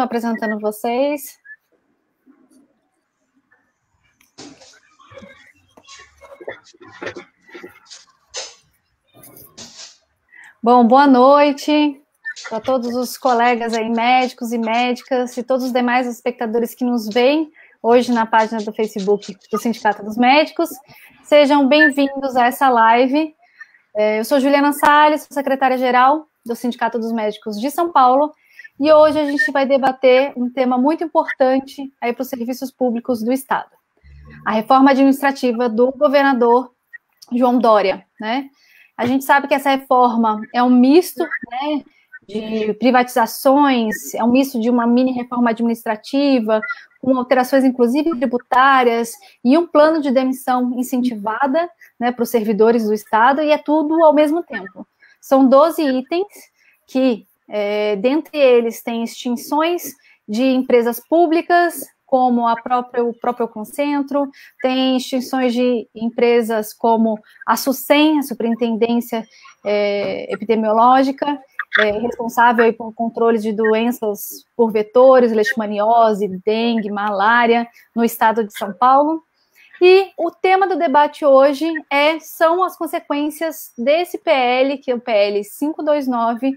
apresentando vocês. Bom, boa noite para todos os colegas aí, médicos e médicas, e todos os demais espectadores que nos veem hoje na página do Facebook do Sindicato dos Médicos. Sejam bem-vindos a essa live. Eu sou Juliana Salles, sou secretária-geral do Sindicato dos Médicos de São Paulo, e hoje a gente vai debater um tema muito importante aí para os serviços públicos do Estado. A reforma administrativa do governador João Dória, né? A gente sabe que essa reforma é um misto, né, de privatizações, é um misto de uma mini reforma administrativa, com alterações, inclusive, tributárias, e um plano de demissão incentivada, né, para os servidores do Estado, e é tudo ao mesmo tempo. São 12 itens que, dentre eles, tem extinções de empresas públicas, como o próprio Concentro, tem extinções de empresas como a SUSEM, a Superintendência Epidemiológica, responsável aí por controle de doenças por vetores, leishmaniose, dengue, malária, no estado de São Paulo. E o tema do debate hoje são as consequências desse PL, que é o PL 529,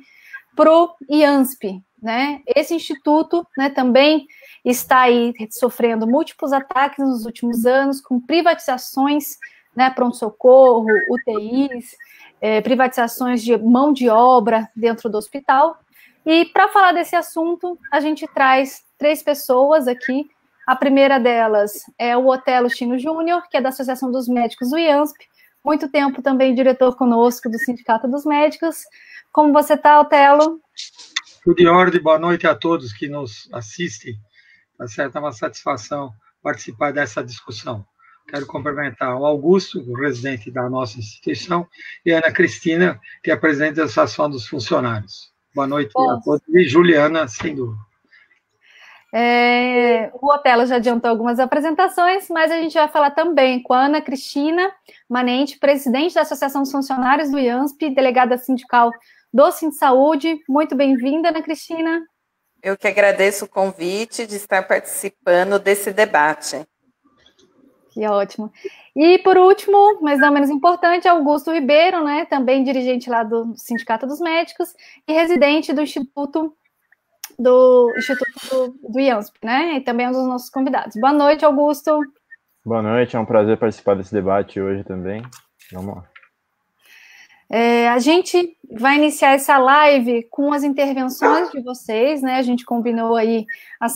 para o IANSP, né? Esse instituto, né, também está aí sofrendo múltiplos ataques nos últimos anos, com privatizações, né, pronto-socorro, UTIs, privatizações de mão de obra dentro do hospital. E para falar desse assunto, a gente traz 3 pessoas aqui. A primeira delas é o Otelo Chino Júnior, que é da Associação dos Médicos do IANSP, muito tempo também diretor conosco do Sindicato dos Médicos. Como você está, Otelo? Tudo em ordem, boa noite a todos que nos assistem. Tá certo? É uma satisfação participar dessa discussão. Quero cumprimentar o Augusto, o residente da nossa instituição, e a Ana Cristina, que é a presidente da Associação dos Funcionários. Boa noite a todos. E Juliana, sem dúvida. O Otelo já adiantou algumas apresentações, mas a gente vai falar também com a Ana Cristina Manente, presidente da Associação dos Funcionários do IANSP, delegada sindical do Sindsaúde. Muito bem-vinda, Ana Cristina. Eu que agradeço o convite de estar participando desse debate. Que ótimo. E, por último, mas não menos importante, Augusto Ribeiro, né, também dirigente lá do Sindicato dos Médicos e residente do Instituto do IANSP, né, e também um dos nossos convidados. Boa noite, Augusto. Boa noite, é um prazer participar desse debate hoje também. Vamos lá. A gente vai iniciar essa live com as intervenções de vocês, né? A gente combinou aí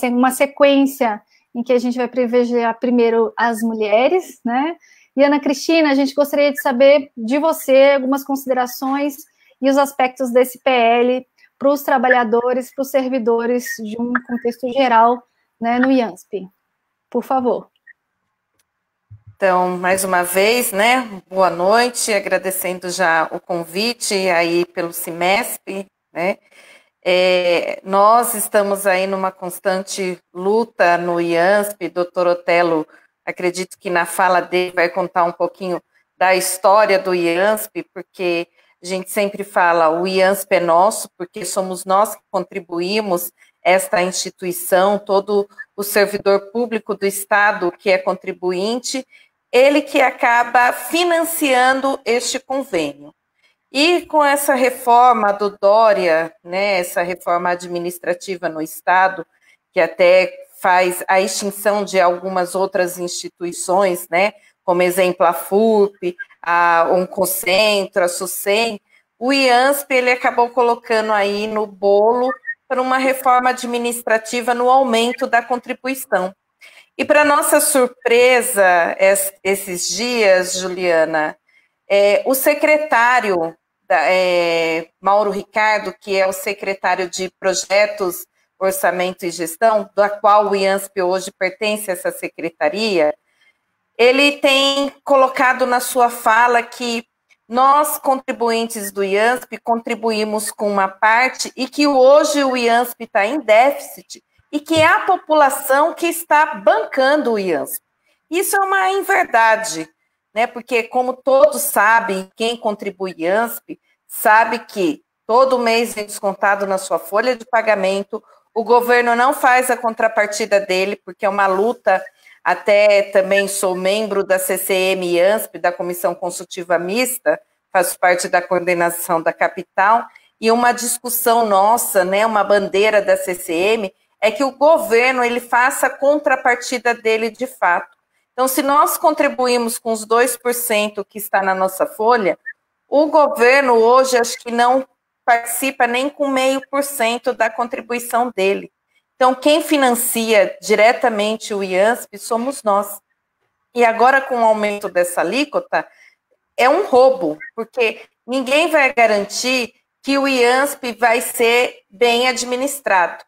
uma sequência em que a gente vai privilegiar primeiro as mulheres, né? E, Ana Cristina, a gente gostaria de saber de você algumas considerações e os aspectos desse PL para os trabalhadores, para os servidores de um contexto geral, né, no IANSP. Por favor. Então, mais uma vez, né, boa noite, agradecendo já o convite aí pelo CIMESP, né, nós estamos aí numa constante luta no IANSP, doutor Otelo, acredito que na fala dele vai contar um pouquinho da história do IANSP, porque a gente sempre fala, o IANSP é nosso, porque somos nós que contribuímos esta instituição, todo o servidor público do Estado que é contribuinte, ele que acaba financiando este convênio. E com essa reforma do Dória, né, essa reforma administrativa no Estado, que até faz a extinção de algumas outras instituições, né, como exemplo a FURP, a Concentro, a SUSEM, o IANSP ele acabou colocando aí no bolo para uma reforma administrativa no aumento da contribuição. E para nossa surpresa, esses dias, Juliana, o secretário, Mauro Ricardo, que é o secretário de Projetos, Orçamento e Gestão, da qual o IANSP hoje pertence a essa secretaria, ele tem colocado na sua fala que nós, contribuintes do IANSP, contribuímos com uma parte e que hoje o IANSP está em déficit e que é a população que está bancando o IANSP. Isso é uma inverdade, né? Porque, como todos sabem, quem contribui IANSP sabe que todo mês é descontado na sua folha de pagamento o governo não faz a contrapartida dele, porque é uma luta, até também sou membro da CCM e ANSP, da Comissão Consultiva Mista, faço parte da coordenação da capital, e uma discussão nossa, né, uma bandeira da CCM, é que o governo ele faça a contrapartida dele de fato. Então, se nós contribuímos com os 2% que está na nossa folha, o governo hoje acho que não participa nem com 0,5% da contribuição dele. Então, quem financia diretamente o IANSP somos nós. E agora, com o aumento dessa alíquota, é um roubo, porque ninguém vai garantir que o IANSP vai ser bem administrado.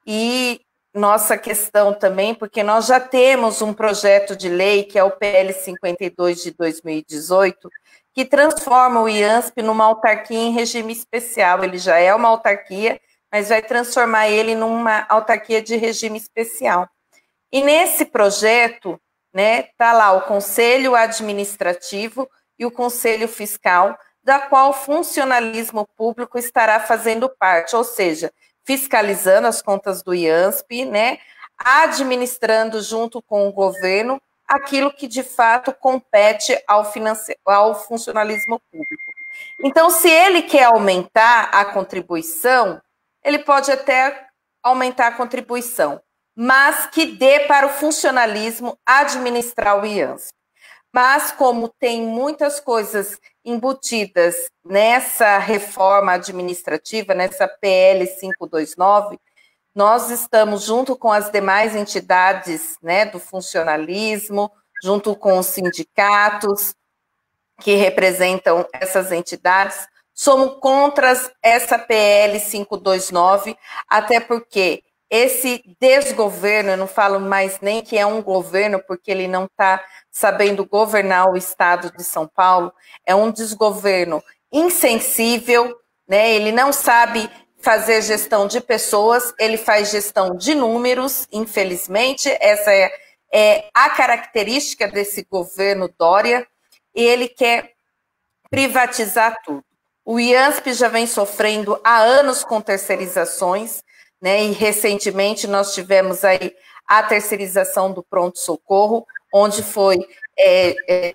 E nossa questão também, porque nós já temos um projeto de lei, que é o PL 52 de 2018, que transforma o IANSP numa autarquia em regime especial. Ele já é uma autarquia, mas vai transformar ele numa autarquia de regime especial. E nesse projeto, né, tá lá o Conselho Administrativo e o Conselho Fiscal, da qual o funcionalismo público estará fazendo parte, ou seja, fiscalizando as contas do IANSP, né, administrando junto com o governo aquilo que de fato compete ao funcionalismo público. Então, se ele quer aumentar a contribuição, ele pode até aumentar a contribuição, mas que dê para o funcionalismo administrar o IANSP. Mas, como tem muitas coisas embutidas nessa reforma administrativa, nessa PL 529, nós estamos, junto com as demais entidades, né, do funcionalismo, junto com os sindicatos que representam essas entidades, somos contra essa PL 529, até porque esse desgoverno, eu não falo mais nem que é um governo, porque ele não está sabendo governar o estado de São Paulo, é um desgoverno insensível, né? Ele não sabe fazer gestão de pessoas, ele faz gestão de números, infelizmente, essa é a característica desse governo Dória, e ele quer privatizar tudo. O IANSP já vem sofrendo há anos com terceirizações, né? E recentemente nós tivemos aí a terceirização do pronto-socorro, onde foi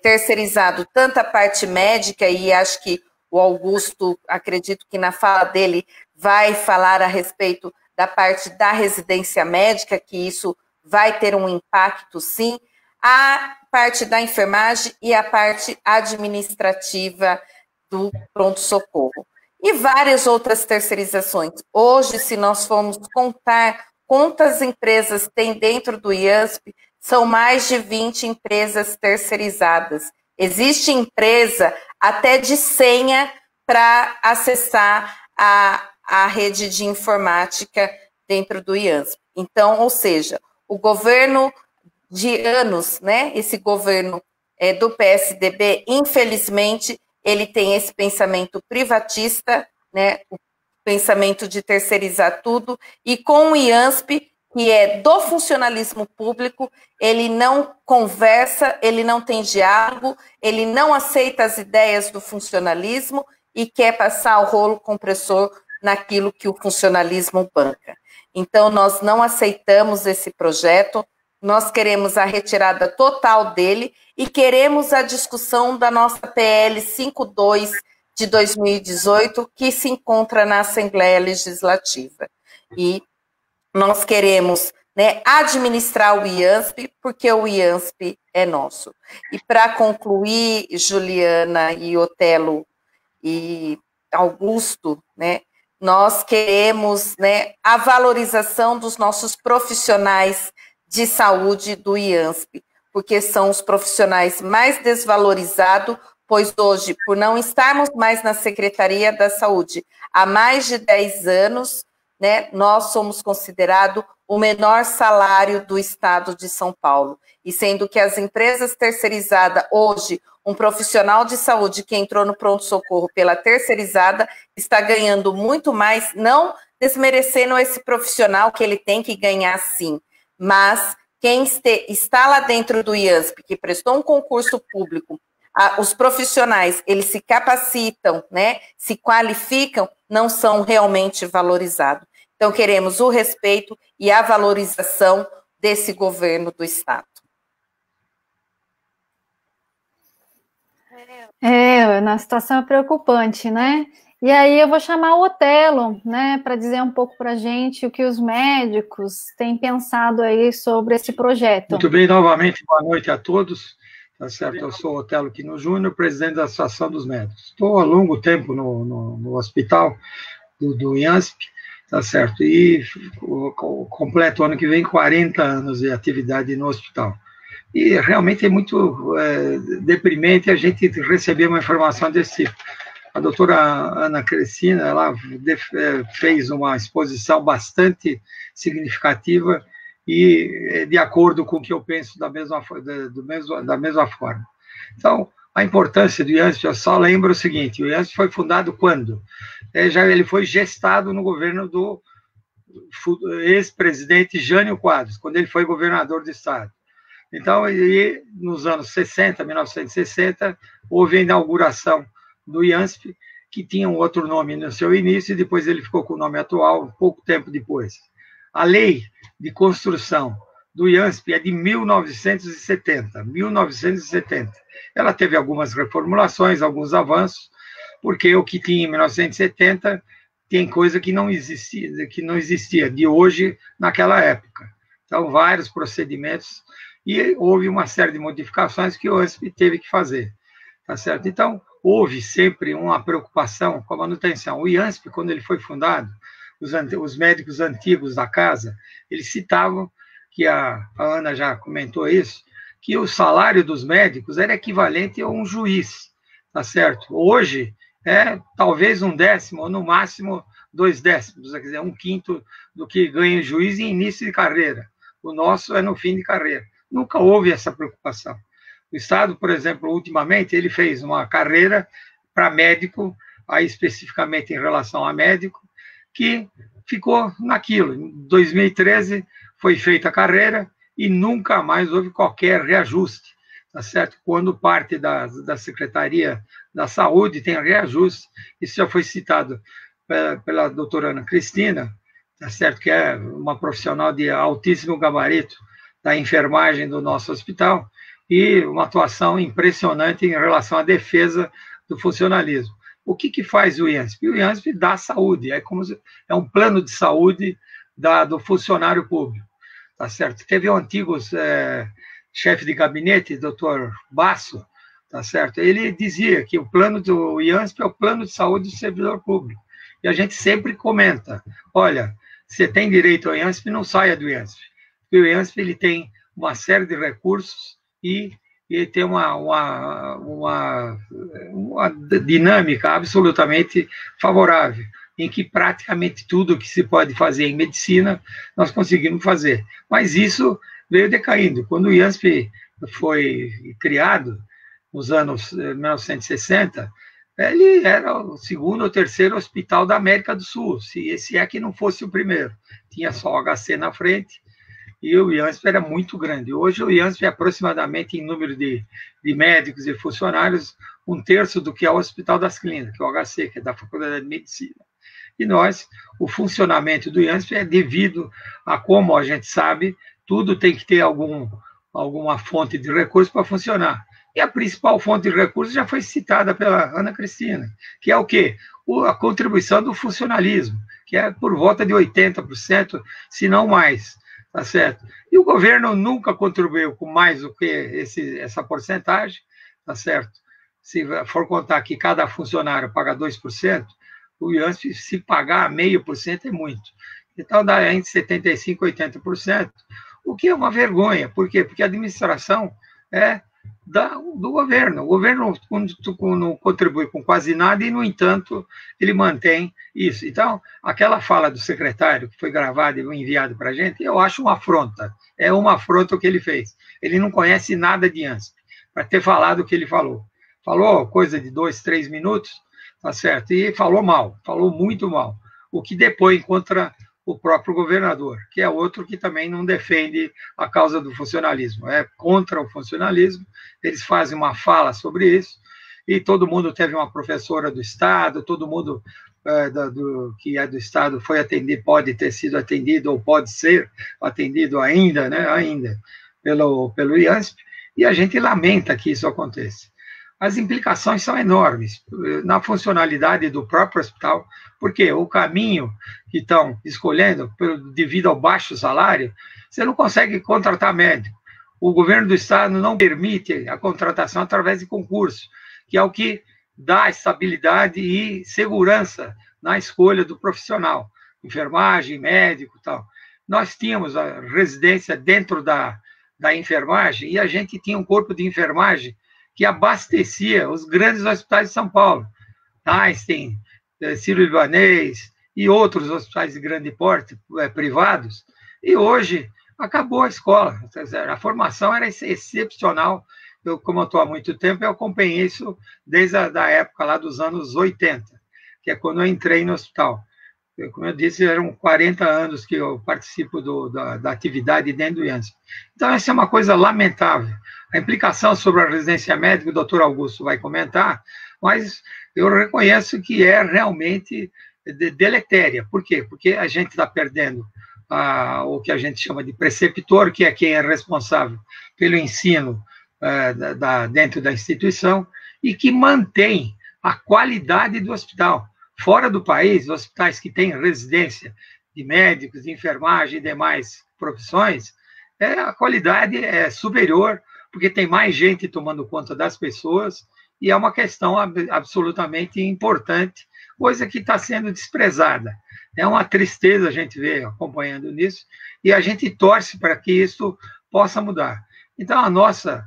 terceirizado tanto a parte médica, e acho que o Augusto, acredito que na fala dele, vai falar a respeito da parte da residência médica, que isso vai ter um impacto, sim, a parte da enfermagem e a parte administrativa do pronto-socorro. E várias outras terceirizações. Hoje, se nós formos contar quantas empresas tem dentro do IANSP, são mais de 20 empresas terceirizadas. Existe empresa até de senha para acessar a rede de informática dentro do IANSP. Então, ou seja, o governo de anos, né, esse governo do PSDB, infelizmente, ele tem esse pensamento privatista, né, o pensamento de terceirizar tudo, e com o IANSP, que é do funcionalismo público, ele não conversa, ele não tem diálogo, ele não aceita as ideias do funcionalismo e quer passar o rolo compressor naquilo que o funcionalismo banca. Então, nós não aceitamos esse projeto, nós queremos a retirada total dele e queremos a discussão da nossa PL 52 de 2018, que se encontra na Assembleia Legislativa. E nós queremos, né, administrar o IANSP, porque o IANSP é nosso. E para concluir, Juliana e Otelo e Augusto, né, nós queremos, né, a valorização dos nossos profissionais de saúde do IANSP, porque são os profissionais mais desvalorizados, pois hoje, por não estarmos mais na Secretaria da Saúde há mais de 10 anos, né, nós somos considerados o menor salário do estado de São Paulo. E sendo que as empresas terceirizadas, hoje, um profissional de saúde que entrou no pronto-socorro pela terceirizada está ganhando muito mais, não desmerecendo esse profissional que ele tem que ganhar sim, mas quem está lá dentro do IANSP, que prestou um concurso público, os profissionais, eles se capacitam, né, se qualificam, não são realmente valorizados. Então, queremos o respeito e a valorização desse governo do Estado. Na situação é preocupante, né? E aí eu vou chamar o Otelo, né, para dizer um pouco para a gente o que os médicos têm pensado aí sobre esse projeto. Muito bem, novamente, boa noite a todos. Tá certo? Eu sou Otelo Quino Júnior, presidente da Associação dos Médicos. Estou há longo tempo no hospital do IANSP, tá certo? E completo ano que vem 40 anos de atividade no hospital. E realmente é muito deprimente a gente receber uma informação desse tipo. A doutora Ana Cristina, ela fez uma exposição bastante significativa e de acordo com o que eu penso da mesma forma. Então, a importância do IANSP, eu só lembro o seguinte, o IANSP foi fundado quando? Ele foi gestado no governo do ex-presidente Jânio Quadros, quando ele foi governador do estado. Então, nos anos 60, 1960, houve a inauguração do IANSP, que tinha um outro nome no seu início, e depois ele ficou com o nome atual, pouco tempo depois. A lei de construção do IANSP é de 1970. Ela teve algumas reformulações, alguns avanços, porque o que tinha em 1970 tem coisa que não existia de hoje naquela época. Então, vários procedimentos, e houve uma série de modificações que o IANSP teve que fazer. Tá certo? Então, houve sempre uma preocupação com a manutenção. O IANSP, quando ele foi fundado, os médicos antigos da casa, eles citavam, que a Ana já comentou isso, que o salário dos médicos era equivalente a um juiz, tá certo? Hoje, talvez 1/10, ou no máximo 2/10, quer dizer, 1/5 do que ganha o juiz em início de carreira. O nosso é no fim de carreira. Nunca houve essa preocupação. O Estado, por exemplo, ultimamente, ele fez uma carreira para médico, aí especificamente em relação a médico, que ficou naquilo. Em 2013 foi feita a carreira e nunca mais houve qualquer reajuste, tá certo? Quando parte da Secretaria da Saúde tem reajuste, isso já foi citado pela doutora Ana Cristina, tá certo? Que é uma profissional de altíssimo gabarito da enfermagem do nosso hospital, e uma atuação impressionante em relação à defesa do funcionalismo. O que faz o IANSP? O IANSP dá saúde, é um plano de saúde do funcionário público, tá certo? Teve um antigo chefe de gabinete, doutor Basso, tá certo? Ele dizia que o plano do IANSP é o plano de saúde do servidor público, e a gente sempre comenta, olha, você tem direito ao IANSP, não saia do IANSP, porque o IANSP ele tem uma série de recursos e tem uma dinâmica absolutamente favorável, em que praticamente tudo que se pode fazer em medicina, nós conseguimos fazer. Mas isso veio decaindo. Quando o IANSP foi criado, nos anos 1960, ele era o segundo ou terceiro hospital da América do Sul, se é que não fosse o primeiro. Tinha só o HC na frente, e o IANSP era muito grande. Hoje o IANSP é aproximadamente, em número de médicos e funcionários, 1/3 do que é o Hospital das Clínicas, que é o HC, que é da Faculdade de Medicina. E o funcionamento do IANSP é devido a, como a gente sabe, tudo tem que ter alguma fonte de recurso para funcionar. E a principal fonte de recursos já foi citada pela Ana Cristina, que é o quê? A contribuição do funcionalismo, que é por volta de 80%, se não mais. Tá certo? E o governo nunca contribuiu com mais do que essa porcentagem, tá certo? Se for contar que cada funcionário paga 2%, o IANSP, se pagar 0,5% é muito. Então, dá entre 75% e 80%, o que é uma vergonha. Por quê? Porque a administração é do governo. O governo não contribui com quase nada e, no entanto, ele mantém isso. Então, aquela fala do secretário que foi gravada e enviada para a gente, eu acho uma afronta. É uma afronta o que ele fez. Ele não conhece nada de IANSP, para ter falado o que ele falou. Falou coisa de 2, 3 minutos, tá certo? E falou mal, falou muito mal. O que depõe contra o próprio governador, que é outro que também não defende a causa do funcionalismo, é contra o funcionalismo. Eles fazem uma fala sobre isso, e todo mundo teve uma professora do Estado, todo mundo que é do Estado foi atendido, pode ter sido atendido ou pode ser atendido ainda, né, ainda pelo IANSP, e a gente lamenta que isso aconteça. As implicações são enormes na funcionalidade do próprio hospital, porque o caminho que estão escolhendo, devido ao baixo salário, você não consegue contratar médico. O governo do Estado não permite a contratação através de concurso, que é o que dá estabilidade e segurança na escolha do profissional, enfermagem, médico e tal. Nós tínhamos a residência dentro da enfermagem e a gente tinha um corpo de enfermagem que abastecia os grandes hospitais de São Paulo, Einstein, Sírio-Libanês e outros hospitais de grande porte, privados, e hoje acabou a escola, a formação era excepcional. Como eu estou há muito tempo, eu acompanhei isso desde a época lá dos anos 80, que é quando eu entrei no hospital. Como eu disse, eram 40 anos que eu participo da atividade dentro do IANSP. Então, essa é uma coisa lamentável. A implicação sobre a residência médica, o doutor Augusto vai comentar, mas eu reconheço que é realmente deletéria. Por quê? Porque a gente está perdendo o que a gente chama de preceptor, que é quem é responsável pelo ensino dentro da instituição, e que mantém a qualidade do hospital. Fora do país, hospitais que têm residência de médicos, de enfermagem e demais profissões, a qualidade é superior, porque tem mais gente tomando conta das pessoas, e é uma questão absolutamente importante, coisa que está sendo desprezada. É uma tristeza a gente ver acompanhando nisso, e a gente torce para que isso possa mudar. Então, a nossa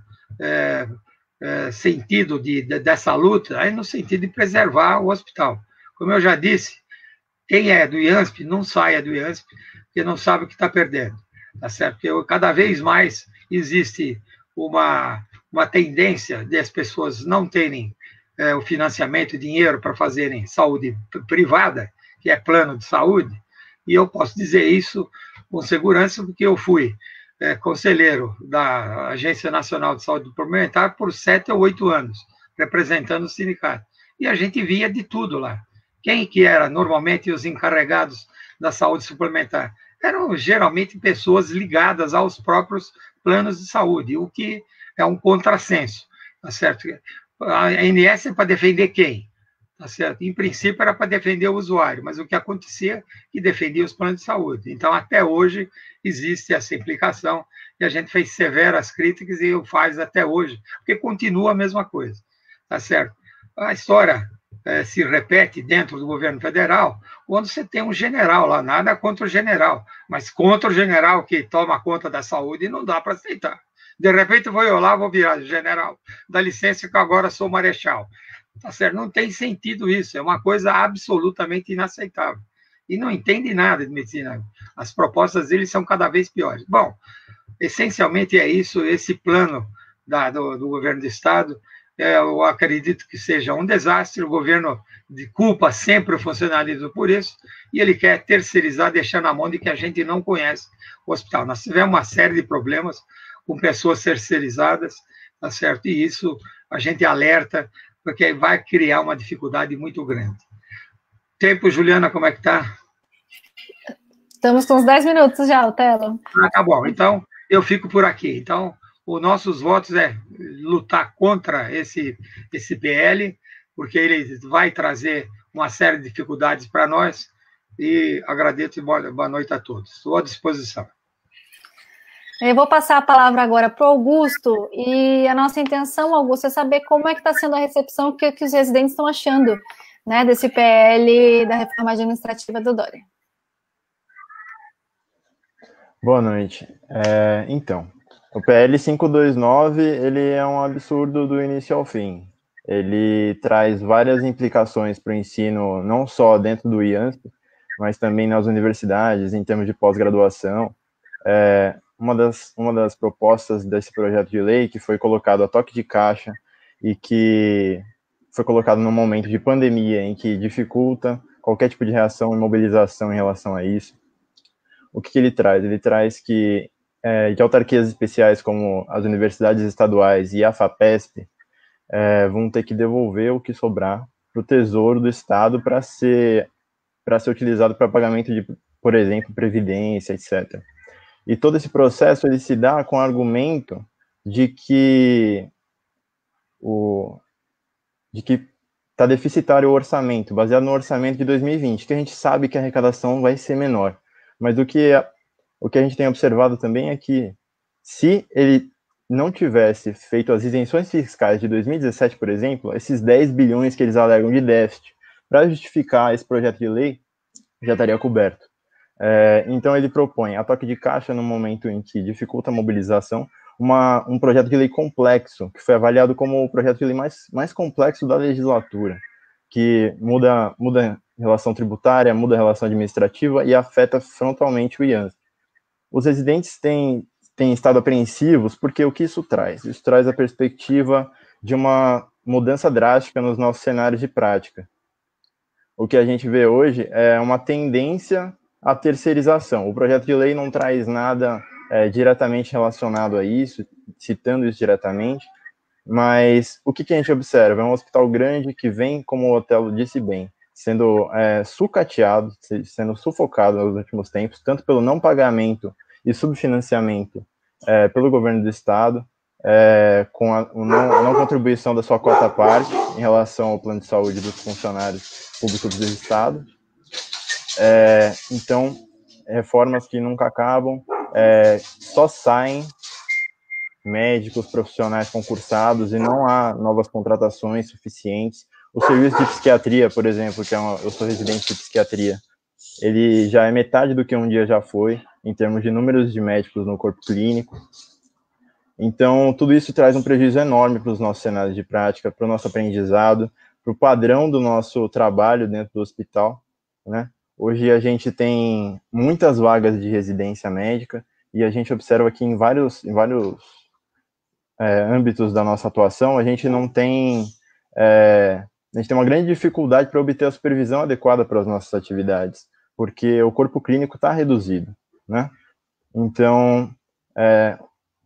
sentido dessa luta é no sentido de preservar o hospital. Como eu já disse, quem é do IANSP não saia do IANSP, porque não sabe o que está perdendo, tá certo? Porque cada vez mais existe uma tendência de as pessoas não terem o financiamento, dinheiro para fazerem saúde privada, que é plano de saúde, e eu posso dizer isso com segurança, porque eu fui conselheiro da Agência Nacional de Saúde Suplementar por 7 ou 8 anos, representando o sindicato. E a gente via de tudo lá. Quem que era normalmente os encarregados da saúde suplementar? Eram geralmente pessoas ligadas aos próprios planos de saúde, o que é um contrassenso, tá certo? A ANS é para defender quem? Tá certo? Em princípio era para defender o usuário, mas o que acontecia é que defendia os planos de saúde. Então, até hoje, existe essa implicação, e a gente fez severas críticas e o faz até hoje, porque continua a mesma coisa, tá certo? A história se repete dentro do governo federal, quando você tem um general lá, nada contra o general, mas contra o general que toma conta da saúde não dá para aceitar. De repente, eu vou lá, vou virar general, dá licença que agora sou marechal. Tá certo? Não tem sentido isso, é uma coisa absolutamente inaceitável. E não entende nada de medicina. As propostas deles são cada vez piores. Bom, essencialmente é isso, esse plano do governo do Estado, eu acredito que seja um desastre, o governo culpa sempre o funcionalismo por isso, e ele quer terceirizar, deixar na mão de que a gente não conhece o hospital. Nós tivemos uma série de problemas com pessoas terceirizadas, tá certo? E isso a gente alerta, porque vai criar uma dificuldade muito grande. Tempo, Juliana, como é que está? Estamos com uns 10 minutos já, Otelo. Tá bom. Então, eu fico por aqui. Então, os nossos votos é lutar contra esse PL, porque ele vai trazer uma série de dificuldades para nós, e agradeço e boa noite a todos. Estou à disposição. Eu vou passar a palavra agora para o Augusto, e a nossa intenção, Augusto, é saber como é que está sendo a recepção, o que os residentes estão achando, né, desse PL da reforma administrativa do Dória. Boa noite. Então, o PL 529, ele é um absurdo do início ao fim. Ele traz várias implicações para o ensino, não só dentro do IANSP, mas também nas universidades, em termos de pós-graduação. Uma das propostas desse projeto de lei, que foi colocado a toque de caixa e que foi colocado num momento de pandemia em que dificulta qualquer tipo de reação e mobilização em relação a isso. O que ele traz? Ele traz que de autarquias especiais como as universidades estaduais e a FAPESP vão ter que devolver o que sobrar para o Tesouro do Estado para ser para ser utilizado para pagamento de, por exemplo, previdência, etc. E todo esse processo ele se dá com o argumento de que está deficitário o orçamento, baseado no orçamento de 2020, que a gente sabe que a arrecadação vai ser menor. Mas o que a gente tem observado também é que, se ele não tivesse feito as isenções fiscais de 2017, por exemplo, esses 10 bilhões que eles alegam de déficit para justificar esse projeto de lei já estaria coberto. Então ele propõe a toque de caixa no momento em que dificulta a mobilização, um projeto de lei complexo, que foi avaliado como o projeto de lei mais complexo da legislatura, que muda relação tributária, muda a relação administrativa e afeta frontalmente o IANSP. Os residentes têm estado apreensivos porque o que isso traz? Isso traz a perspectiva de uma mudança drástica nos nossos cenários de prática. O que a gente vê hoje é uma tendência à terceirização. O projeto de lei não traz nada diretamente relacionado a isso, citando isso diretamente, mas o que a gente observa? É um hospital grande que vem, como o Otelo disse bem, sendo sucateado, sendo sufocado nos últimos tempos, tanto pelo não pagamento e subfinanciamento pelo governo do Estado, com a não contribuição da sua cota à parte em relação ao plano de saúde dos funcionários públicos do Estado. Então, reformas que nunca acabam, só saem médicos, profissionais concursados e não há novas contratações suficientes. O serviço de psiquiatria, por exemplo, eu sou residente de psiquiatria, ele já é metade do que um dia já foi, em termos de números de médicos no corpo clínico. Então, tudo isso traz um prejuízo enorme para os nossos cenários de prática, para o nosso aprendizado, para o padrão do nosso trabalho dentro do hospital, né? Hoje a gente tem muitas vagas de residência médica e a gente observa que em vários âmbitos da nossa atuação, a gente tem uma grande dificuldade para obter a supervisão adequada para as nossas atividades, porque o corpo clínico está reduzido, né? Então,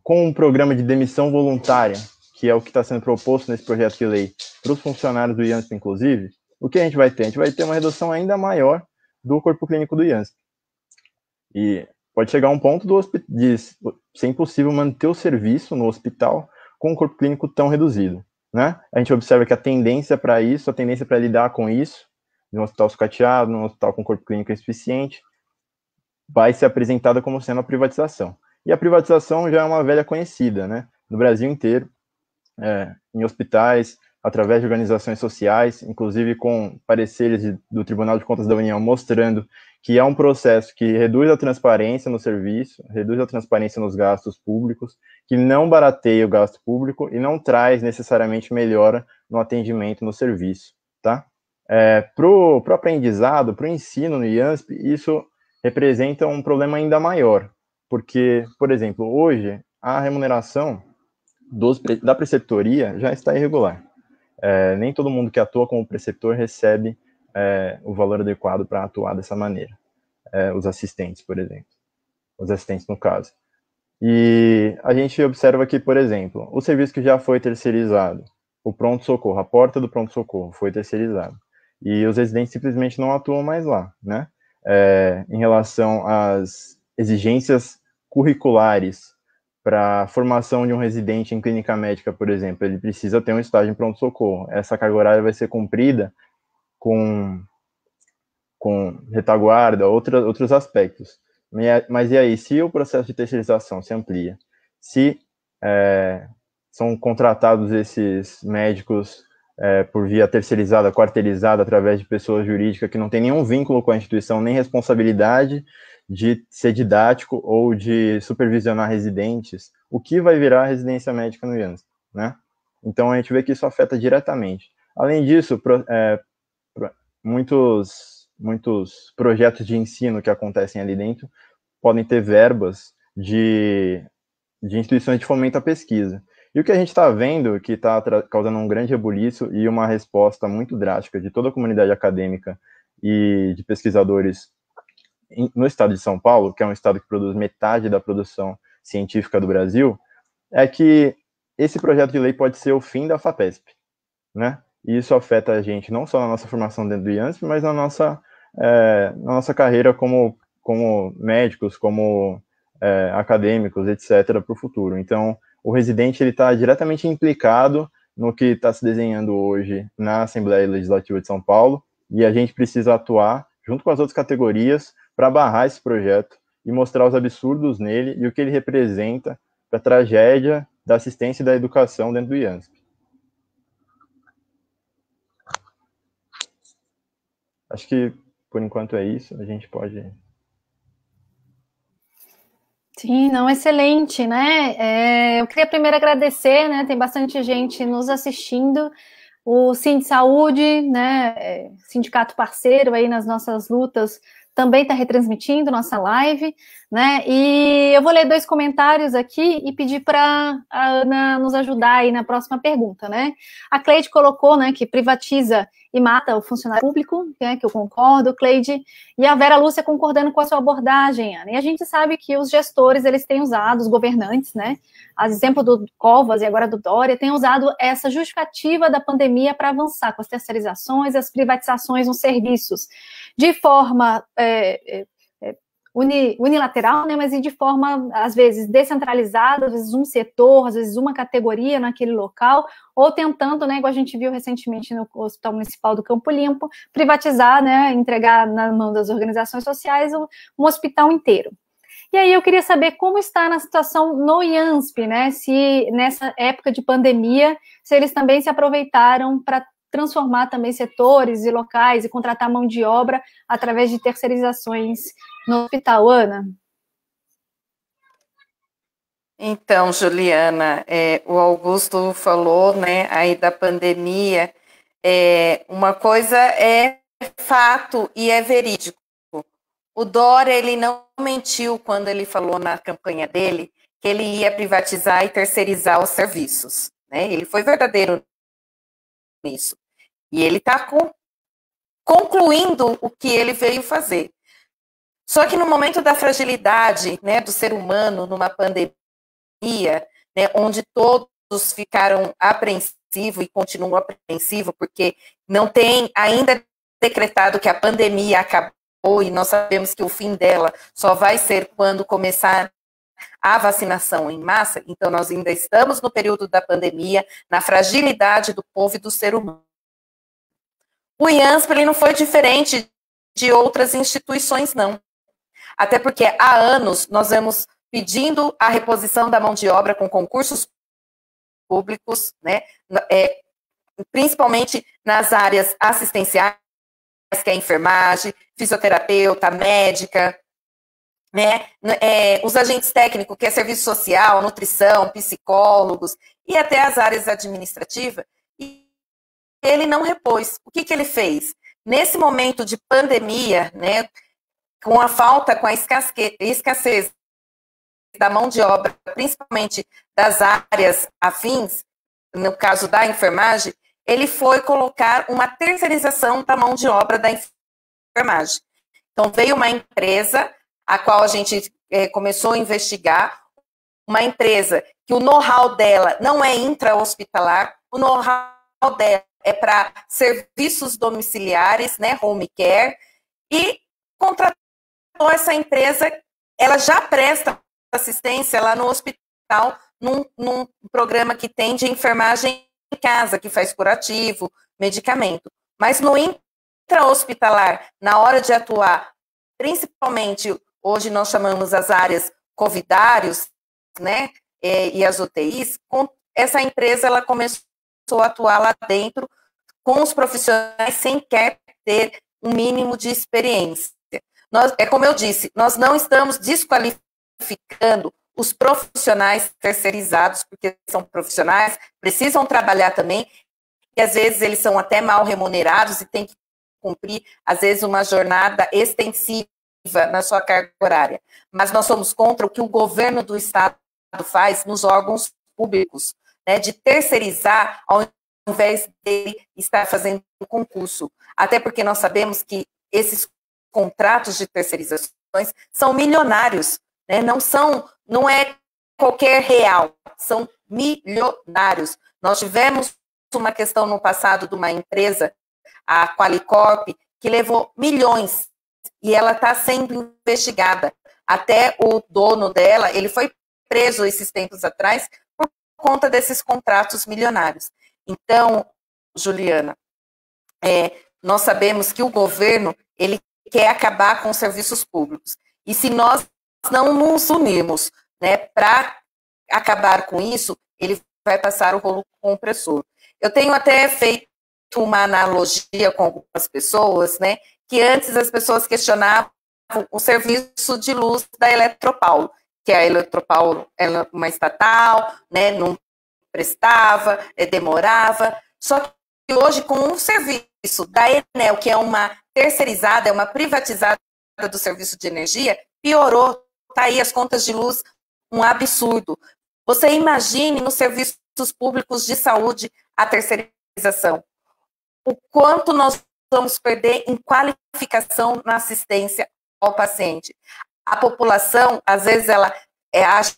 com um programa de demissão voluntária, que é o que está sendo proposto nesse projeto de lei, para os funcionários do IANSP, inclusive, o que a gente vai ter? A gente vai ter uma redução ainda maior do corpo clínico do IANSP. E pode chegar a um ponto de ser impossível manter o serviço no hospital com um corpo clínico tão reduzido, né? A gente observa que a tendência para lidar com isso, num hospital sucateado, num hospital com corpo clínico insuficiente, vai ser apresentada como sendo a privatização. E a privatização já é uma velha conhecida, né? No Brasil inteiro, em hospitais, através de organizações sociais, inclusive com pareceres do Tribunal de Contas da União mostrando que é um processo que reduz a transparência no serviço, reduz a transparência nos gastos públicos, que não barateia o gasto público e não traz necessariamente melhora no atendimento no serviço, tá? Pro aprendizado, pro ensino no IANSP, isso representa um problema ainda maior, porque, por exemplo, hoje a remuneração da preceptoria já está irregular. Nem todo mundo que atua como preceptor recebe o valor adequado para atuar dessa maneira. Os assistentes, por exemplo. Os assistentes, no caso. E a gente observa que, por exemplo, o serviço que já foi terceirizado, o pronto-socorro, a porta do pronto-socorro foi terceirizado. E os residentes simplesmente não atuam mais lá, né? Em relação às exigências curriculares para a formação de um residente em clínica médica, por exemplo, ele precisa ter um estágio em pronto-socorro. Essa carga horária vai ser cumprida com retaguarda, outros aspectos. Mas e aí, se o processo de terceirização se amplia, se são contratados esses médicos por via terceirizada, quarteirizada, através de pessoas jurídicas que não tem nenhum vínculo com a instituição, nem responsabilidade de ser didático ou de supervisionar residentes, o que vai virar residência médica no IANSP, né? Então, a gente vê que isso afeta diretamente. Além disso, muitos projetos de ensino que acontecem ali dentro podem ter verbas de instituições de fomento à pesquisa. E o que a gente está vendo, que está causando um grande rebuliço e uma resposta muito drástica de toda a comunidade acadêmica e de pesquisadores no estado de São Paulo, que é um estado que produz metade da produção científica do Brasil, é que esse projeto de lei pode ser o fim da FAPESP, né? E isso afeta a gente não só na nossa formação dentro do IANSP, mas na nossa na nossa carreira como médicos, como acadêmicos, etc., para o futuro. Então, o residente está diretamente implicado no que está se desenhando hoje na Assembleia Legislativa de São Paulo, e a gente precisa atuar junto com as outras categorias para barrar esse projeto e mostrar os absurdos nele e o que ele representa para a tragédia da assistência e da educação dentro do IANSP. Acho que, por enquanto, é isso. A gente pode... Sim, não, excelente, né? Eu queria primeiro agradecer, né? Tem bastante gente nos assistindo. O Sind Saúde, né? Sindicato parceiro aí nas nossas lutas, também está retransmitindo nossa live, né? E eu vou ler 2 comentários aqui e pedir para a Ana nos ajudar aí na próxima pergunta, né? A Cleide colocou, né, que privatiza e mata o funcionário público, né, que eu concordo, Cleide, e a Vera Lúcia concordando com a sua abordagem, Ana. E a gente sabe que os gestores, eles têm usado, os governantes, né, a exemplo do Covas e agora do Dória, têm usado essa justificativa da pandemia para avançar com as terceirizações e as privatizações nos serviços, de forma unilateral, né, mas de forma, às vezes, descentralizada, às vezes um setor, às vezes uma categoria naquele local, ou tentando, né, igual a gente viu recentemente no Hospital Municipal do Campo Limpo, privatizar, né, entregar na mão das organizações sociais um hospital inteiro. E aí eu queria saber como está na situação no IANSP, né, se nessa época de pandemia, se eles também se aproveitaram para transformar também setores e locais e contratar mão de obra através de terceirizações no hospital, Ana? Então, Juliana, o Augusto falou, né, aí da pandemia, uma coisa é fato e é verídico. O Dória, ele não mentiu quando ele falou na campanha dele que ele ia privatizar e terceirizar os serviços, né? Ele foi verdadeiro nisso. E ele está concluindo o que ele veio fazer. Só que no momento da fragilidade, né, do ser humano, numa pandemia, né, onde todos ficaram apreensivos e continuam apreensivos, porque não tem ainda decretado que a pandemia acabou e nós sabemos que o fim dela só vai ser quando começar a vacinação em massa. Então, nós ainda estamos no período da pandemia, na fragilidade do povo e do ser humano. O IANSP, ele não foi diferente de outras instituições, não. Até porque há anos nós vamos pedindo a reposição da mão de obra com concursos públicos, né, principalmente nas áreas assistenciais, que é enfermagem, fisioterapeuta, médica, né, os agentes técnicos, que é serviço social, nutrição, psicólogos, e até as áreas administrativas, e ele não repôs. O que ele fez? Nesse momento de pandemia, né, com a falta, com a escassez da mão de obra, principalmente das áreas afins, no caso da enfermagem, ele foi colocar uma terceirização da mão de obra da enfermagem. Então, veio uma empresa, a qual a gente começou a investigar, uma empresa que o know-how dela não é intra-hospitalar, o know-how dela é para serviços domiciliares, né, home care, e contratou essa empresa, ela já presta assistência lá no hospital, num programa que tem de enfermagem em casa, que faz curativo, medicamento. Mas no intra-hospitalar, na hora de atuar, principalmente, hoje nós chamamos as áreas covidários, né, e as UTIs, essa empresa, ela começou a atuar lá dentro com os profissionais sem querer ter um mínimo de experiência. Como eu disse, nós não estamos desqualificando os profissionais terceirizados, porque são profissionais, precisam trabalhar também, e às vezes eles são até mal remunerados e têm que cumprir, às vezes, uma jornada extensiva na sua carga horária. Mas nós somos contra o que o governo do Estado faz nos órgãos públicos, né, de terceirizar ao invés de estar fazendo concurso. Até porque nós sabemos que esses contratos de terceirizações são milionários, né? Não é qualquer real, são milionários. Nós tivemos uma questão no passado de uma empresa, a Qualicorp, que levou milhões e ela está sendo investigada. Até o dono dela, ele foi preso esses tempos atrás por conta desses contratos milionários. Então, Juliana, nós sabemos que o governo, ele quer acabar com os serviços públicos. E se nós não nos unirmos, né, para acabar com isso, ele vai passar o rolo compressor. Eu tenho até feito uma analogia com algumas pessoas, né, que antes as pessoas questionavam o serviço de luz da Eletropaulo, que a Eletropaulo é uma estatal, né, não prestava, demorava, só que hoje com o serviço da Enel, que é uma terceirizada, é uma privatizada do serviço de energia, piorou, tá aí as contas de luz, um absurdo. Você imagine nos serviços públicos de saúde a terceirização, o quanto nós vamos perder em qualificação na assistência ao paciente. A população, às vezes, ela acha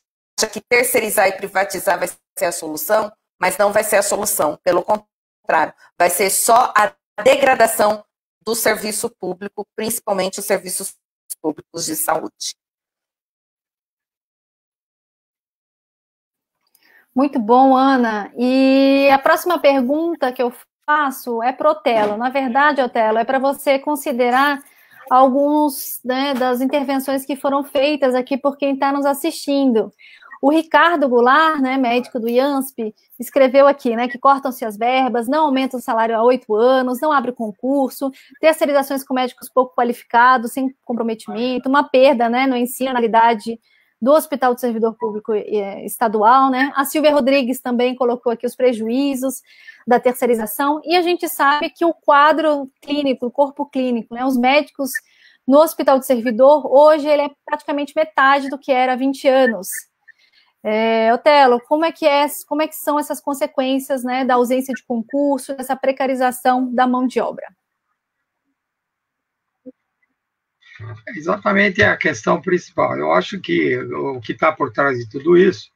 que terceirizar e privatizar vai ser a solução, mas não vai ser a solução. Pelo contrário, vai ser só a degradação do serviço público, principalmente os serviços públicos de saúde. Muito bom, Ana. E a próxima pergunta que eu faço é para o Otelo. Na verdade, Otelo, é para você considerar alguns, né, das intervenções que foram feitas aqui por quem está nos assistindo. O Ricardo Goulart, né, médico do IANSP, escreveu aqui, né, que cortam-se as verbas, não aumenta o salário há 8 anos, não abre concurso, terceirizações com médicos pouco qualificados, sem comprometimento, uma perda, né, no ensino, na realidade do Hospital do Servidor Público Estadual, né? A Silvia Rodrigues também colocou aqui os prejuízos da terceirização, e a gente sabe que o quadro clínico, o corpo clínico, né, os médicos no Hospital do Servidor, hoje ele é praticamente metade do que era há 20 anos. Otelo, como é que são essas consequências, né, da ausência de concurso, dessa precarização da mão de obra? Exatamente a questão principal. Eu acho que o que está por trás de tudo isso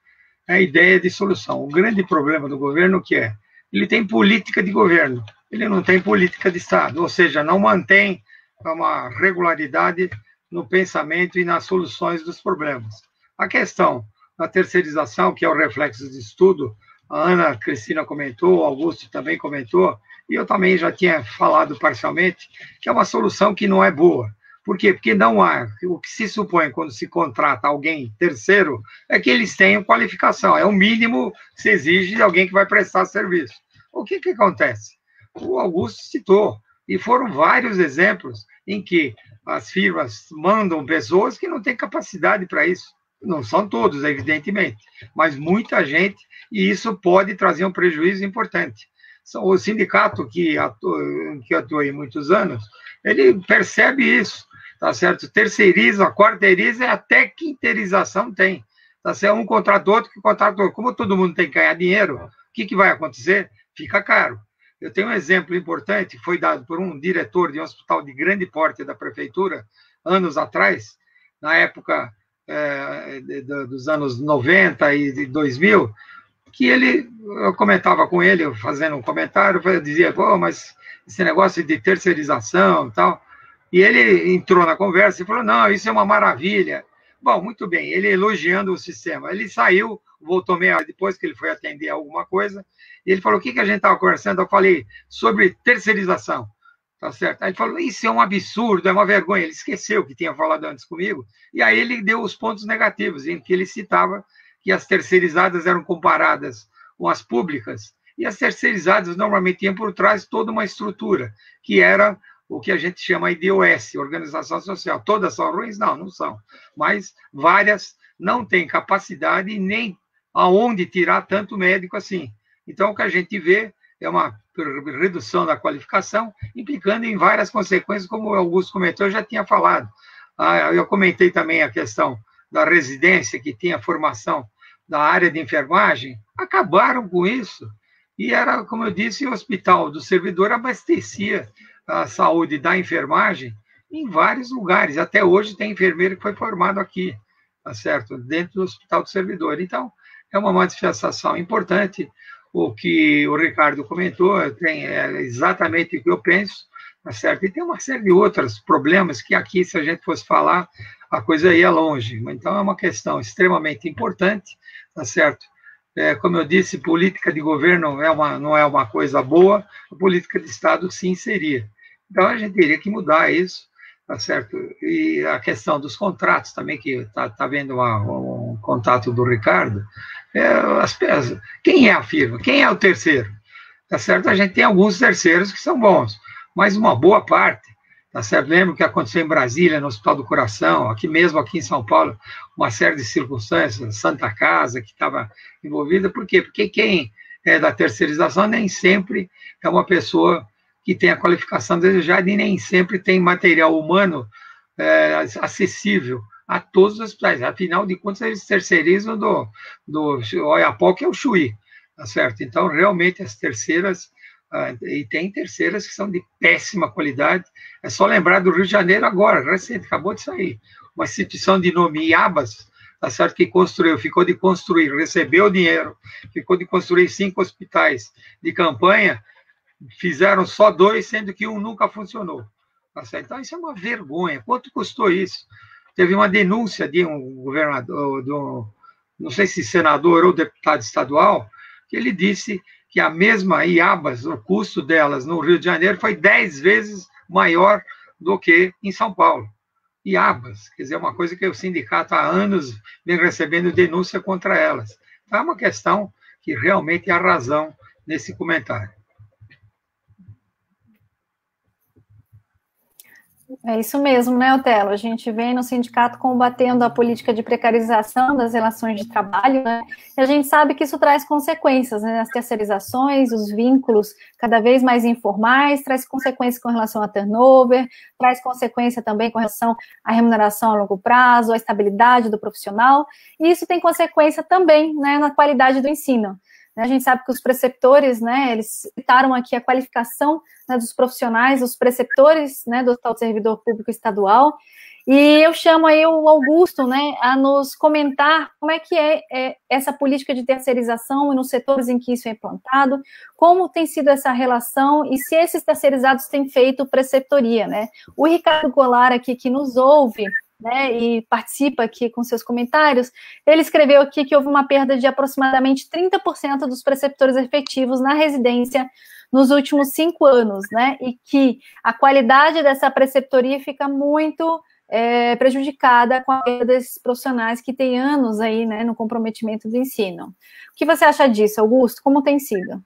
é a ideia de solução. O grande problema do governo que é, ele tem política de governo, ele não tem política de Estado, ou seja, não mantém uma regularidade no pensamento e nas soluções dos problemas. A questão da terceirização, que é o reflexo de estudo, a Ana Cristina comentou, o Augusto também comentou, e eu também já tinha falado parcialmente, que é uma solução que não é boa. Por quê? Porque não há, o que se supõe quando se contrata alguém terceiro é que eles tenham qualificação, é o mínimo que se exige de alguém que vai prestar serviço. O que acontece? O Augusto citou, e foram vários exemplos em que as firmas mandam pessoas que não têm capacidade para isso. Não são todos, evidentemente, mas muita gente, e isso pode trazer um prejuízo importante. O sindicato que atua em muitos anos, ele percebe isso. Tá certo? Terceiriza, quarteiriza, até quinteirização tem. Tá certo? Um contrata outro, que contrata outro. Como todo mundo tem que ganhar dinheiro, o que vai acontecer? Fica caro. Eu tenho um exemplo importante, foi dado por um diretor de um hospital de grande porte da prefeitura, anos atrás, na época dos anos 90 e de 2000, que eu comentava com ele, fazendo um comentário, eu dizia, pô, mas esse negócio de terceirização e tal. E ele entrou na conversa e falou, não, isso é uma maravilha. Bom, muito bem, ele elogiando o sistema. Ele saiu, voltou meia hora depois que ele foi atender alguma coisa, e ele falou, o que a gente estava conversando? Eu falei, sobre terceirização, tá certo? Aí ele falou, isso é um absurdo, é uma vergonha. Ele esqueceu que tinha falado antes comigo, e aí ele deu os pontos negativos, em que ele citava que as terceirizadas eram comparadas com as públicas, e as terceirizadas normalmente tinham por trás toda uma estrutura, que era o que a gente chama de OS, Organização Social. Todas são ruins? Não, não são. Mas várias não têm capacidade e nem aonde tirar tanto médico assim. Então, o que a gente vê é uma redução da qualificação, implicando em várias consequências, como o Augusto comentou, eu já tinha falado. Eu comentei também a questão da residência, que tinha formação da área de enfermagem, acabaram com isso. E era, como eu disse, o hospital do servidor abastecia a saúde da enfermagem em vários lugares. Até hoje tem enfermeiro que foi formado aqui, tá certo? Dentro do Hospital do Servidor. Então, é uma manifestação importante. O que o Ricardo comentou é exatamente o que eu penso, tá certo? E tem uma série de outros problemas que aqui, se a gente fosse falar, a coisa ia longe. Então, é uma questão extremamente importante, tá certo? Como eu disse, política de governo não é uma coisa boa, a política de Estado sim seria. Então, a gente teria que mudar isso, tá certo? E a questão dos contratos também, que está vendo um contato do Ricardo, quem é a firma? Quem é o terceiro? Tá certo? A gente tem alguns terceiros que são bons, mas uma boa parte, tá certo? Lembro que aconteceu em Brasília, no Hospital do Coração, aqui mesmo, aqui em São Paulo, uma série de circunstâncias, Santa Casa, que estava envolvida. Por quê? Porque quem é da terceirização nem sempre é uma pessoa que tem a qualificação desejada e nem sempre tem material humano acessível a todos os hospitais. Afinal de contas, eles terceirizam do Oiapoque ao Chuí, tá certo? Então, realmente, as terceiras, e tem terceiras que são de péssima qualidade. É só lembrar do Rio de Janeiro agora, recente, acabou de sair. Uma instituição de nome IABAS, tá certo? Que construiu, ficou de construir, recebeu dinheiro, ficou de construir 5 hospitais de campanha, fizeram só 2, sendo que um nunca funcionou. Tá certo? Então, isso é uma vergonha. Quanto custou isso? Teve uma denúncia de um governador, não sei se senador ou deputado estadual, que ele disse que a mesma IABAS, o custo delas no Rio de Janeiro foi 10 vezes maior do que em São Paulo. IABAS, quer dizer, uma coisa que o sindicato há anos vem recebendo denúncia contra elas. Então, é uma questão que realmente há razão nesse comentário. É isso mesmo, né, Otelo? A gente vem no sindicato combatendo a política de precarização das relações de trabalho, né? E a gente sabe que isso traz consequências, né? As terceirizações, os vínculos cada vez mais informais, traz consequências com relação a turnover, traz consequência também com relação à remuneração a longo prazo, à estabilidade do profissional, e isso tem consequência também, né, na qualidade do ensino. A gente sabe que os preceptores, né, eles citaram aqui a qualificação, né, dos profissionais, os preceptores, né, do tal servidor público estadual, e eu chamo aí o Augusto, né, a nos comentar como é que é essa política de terceirização e nos setores em que isso é implantado, como tem sido essa relação e se esses terceirizados têm feito preceptoria, né. O Ricardo Goulart aqui, que nos ouve, né, e participa aqui com seus comentários, ele escreveu aqui que houve uma perda de aproximadamente 30% dos preceptores efetivos na residência nos últimos 5 anos, né, e que a qualidade dessa preceptoria fica muito prejudicada com a perda desses profissionais que têm anos aí, né, no comprometimento do ensino. O que você acha disso, Augusto? Como tem sido?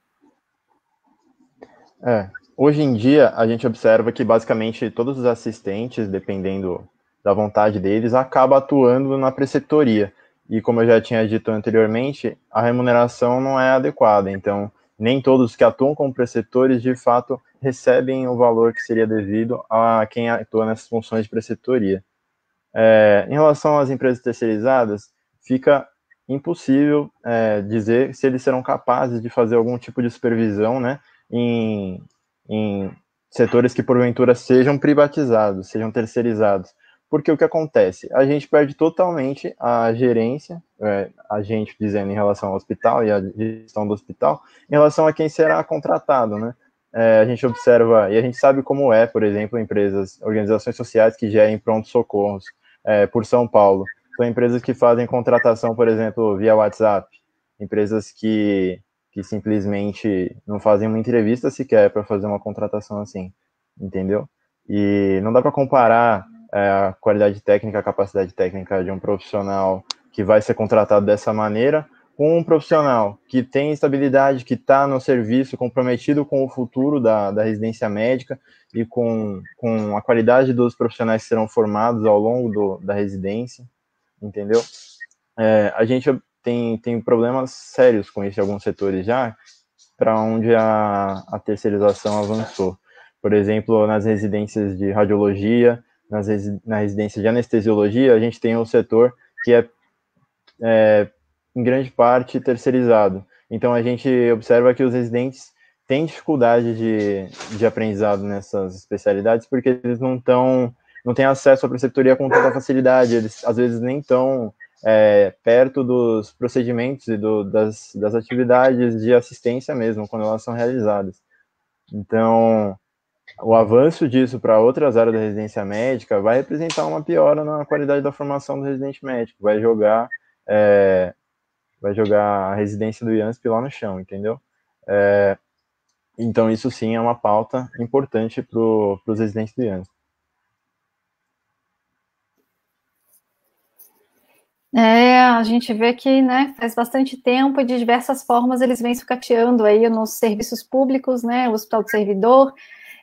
Hoje em dia, a gente observa que basicamente todos os assistentes, dependendo da vontade deles, acaba atuando na preceptoria. E como eu já tinha dito anteriormente, a remuneração não é adequada. Então, nem todos que atuam como preceptores, de fato, recebem o valor que seria devido a quem atua nessas funções de preceptoria. Em relação às empresas terceirizadas, fica impossível dizer se eles serão capazes de fazer algum tipo de supervisão, né, em setores que, porventura, sejam privatizados, sejam terceirizados. Porque o que acontece? A gente perde totalmente a gerência, a gente dizendo em relação ao hospital e a gestão do hospital, em relação a quem será contratado, né? A gente observa, e a gente sabe como por exemplo, organizações sociais que gerem pronto-socorros por São Paulo. São empresas que fazem contratação, por exemplo, via WhatsApp, empresas que simplesmente não fazem uma entrevista sequer para fazer uma contratação assim, entendeu? E não dá para comparar a qualidade técnica, a capacidade técnica de um profissional que vai ser contratado dessa maneira, com um profissional que tem estabilidade, que está no serviço, comprometido com o futuro da residência médica e com a qualidade dos profissionais que serão formados ao longo da residência, entendeu? A gente tem problemas sérios com isso em alguns setores já, para onde a terceirização avançou. Por exemplo, nas residências de radiologia, na residência de anestesiologia, a gente tem um setor que em grande parte, terceirizado. Então, a gente observa que os residentes têm dificuldade de aprendizado nessas especialidades porque eles não têm acesso à preceptoria com tanta facilidade, eles, às vezes, nem estão perto dos procedimentos e das atividades de assistência mesmo, quando elas são realizadas. Então, o avanço disso para outras áreas da residência médica vai representar uma piora na qualidade da formação do residente médico, vai jogar a residência do IANSP lá no chão, entendeu? Então, isso sim é uma pauta importante para os residentes do IANSP. A gente vê que, né, faz bastante tempo e de diversas formas eles vêm sucateando aí nos serviços públicos, né, o Hospital do Servidor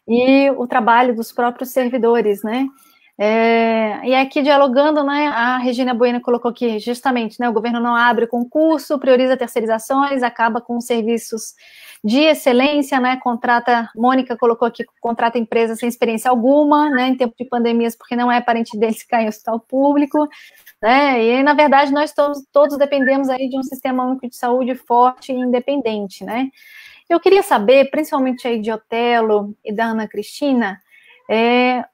e o trabalho dos próprios servidores, né. E aqui dialogando, né, a Regina Bueno colocou que justamente, né, o governo não abre concurso, prioriza terceirizações, acaba com serviços de excelência, né, Mônica colocou aqui, contrata empresas sem experiência alguma, né, em tempo de pandemias, porque não é parente deles que cai em hospital público, né, e na verdade nós todos dependemos aí de um sistema único de saúde forte e independente, né. Eu queria saber, principalmente aí de Otelo e da Ana Cristina,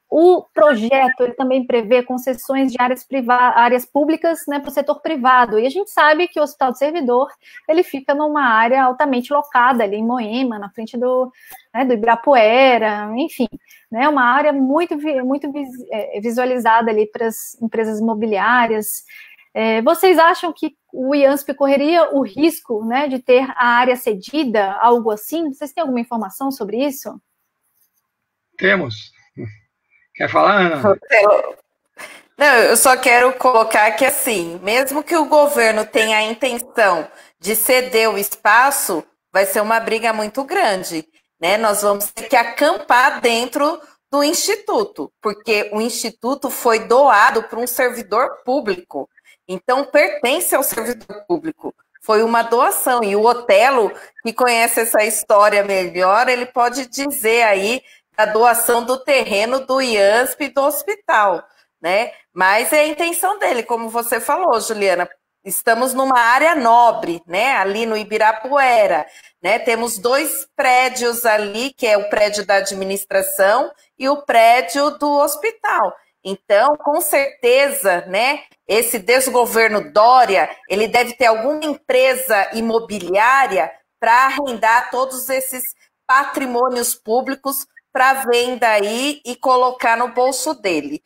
o projeto ele também prevê concessões de áreas públicas, né, para o setor privado, e a gente sabe que o Hospital do Servidor ele fica numa área altamente locada ali em Moema, na frente do Ibirapuera, enfim, né, uma área muito visualizada ali para as empresas imobiliárias. Vocês acham que o IANSP correria o risco, né, de ter a área cedida, algo assim? Vocês têm alguma informação sobre isso? Temos. Quer falar, Ana? Não, eu só quero colocar que, assim, mesmo que o governo tenha a intenção de ceder o espaço, vai ser uma briga muito grande, né? Nós vamos ter que acampar dentro do Instituto, porque o Instituto foi doado para um servidor público, então pertence ao servidor público. Foi uma doação, e o Otelo, que conhece essa história melhor, ele pode dizer aí a doação do terreno do IANSP e do hospital, né? Mas é a intenção dele, como você falou, Juliana, estamos numa área nobre, né? Ali no Ibirapuera, né? Temos 2 prédios ali, que é o prédio da administração e o prédio do hospital. Então, com certeza, né? Esse desgoverno Dória, ele deve ter alguma empresa imobiliária para arrendar todos esses patrimônios públicos para venda aí e colocar no bolso dele.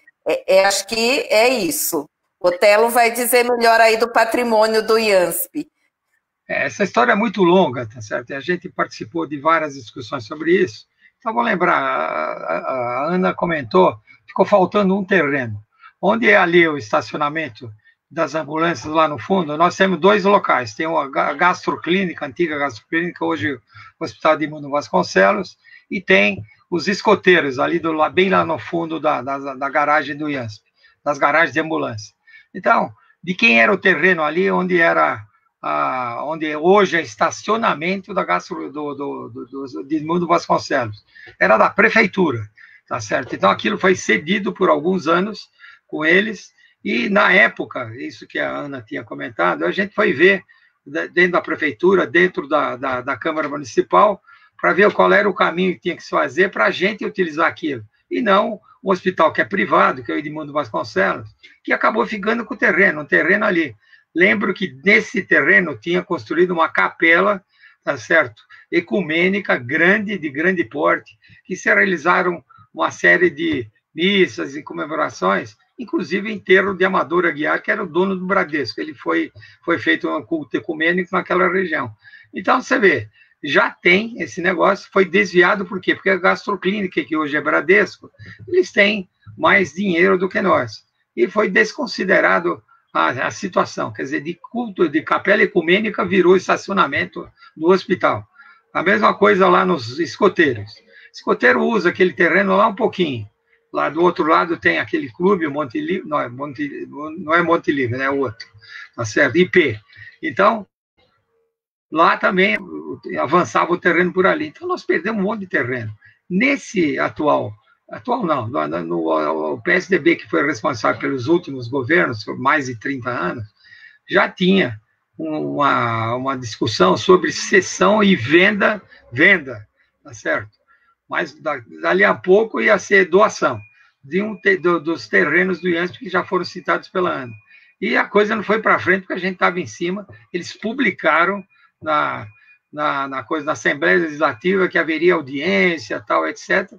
Acho que é isso. O Otelo vai dizer melhor aí do patrimônio do IANSP. Essa história é muito longa, tá certo? E a gente participou de várias discussões sobre isso. Então, vou lembrar, a Ana comentou, ficou faltando um terreno. Onde é ali o estacionamento das ambulâncias lá no fundo, nós temos 2 locais. Tem a gastroclínica, a antiga gastroclínica, hoje o Hospital de Edmundo Vasconcelos, e tem os escoteiros, ali bem lá no fundo da garagem do IANSP, das garagens de ambulância. Então, de quem era o terreno ali, onde hoje é estacionamento da de Edmundo Vasconcelos? Era da prefeitura, tá certo? Então, aquilo foi cedido por alguns anos com eles, e na época, isso que a Ana tinha comentado, a gente foi ver dentro da prefeitura, dentro da Câmara Municipal, para ver qual era o caminho que tinha que se fazer para a gente utilizar aquilo. E não um hospital que é privado, que é o Edmundo Vasconcelos, que acabou ficando com o terreno, um terreno ali. Lembro que nesse terreno tinha construído uma capela, tá certo, ecumênica, de grande porte, que se realizaram uma série de missas e comemorações, inclusive enterro de Amador Aguiar, que era o dono do Bradesco. Ele foi feito um culto ecumênico naquela região. Então, você vê, já tem esse negócio, foi desviado por quê? Porque a gastroclínica, que hoje é Bradesco, eles têm mais dinheiro do que nós. E foi desconsiderado a situação, quer dizer, de culto de capela ecumênica virou estacionamento do hospital. A mesma coisa lá nos escoteiros. O escoteiro usa aquele terreno lá um pouquinho. Lá do outro lado tem aquele clube, o Monte Livre, não é Monte Livre, é o outro, tá certo? IP. Então, lá também avançava o terreno por ali. Então, nós perdemos um monte de terreno. Nesse atual não, no PSDB, que foi responsável pelos últimos governos, por mais de 30 anos, já tinha uma discussão sobre cessão e venda, tá certo? Mas dali a pouco ia ser doação dos terrenos do IANSP que já foram citados pela Ana. E a coisa não foi para frente, porque a gente estava em cima, eles publicaram na Assembleia Legislativa que haveria audiência, tal, etc.,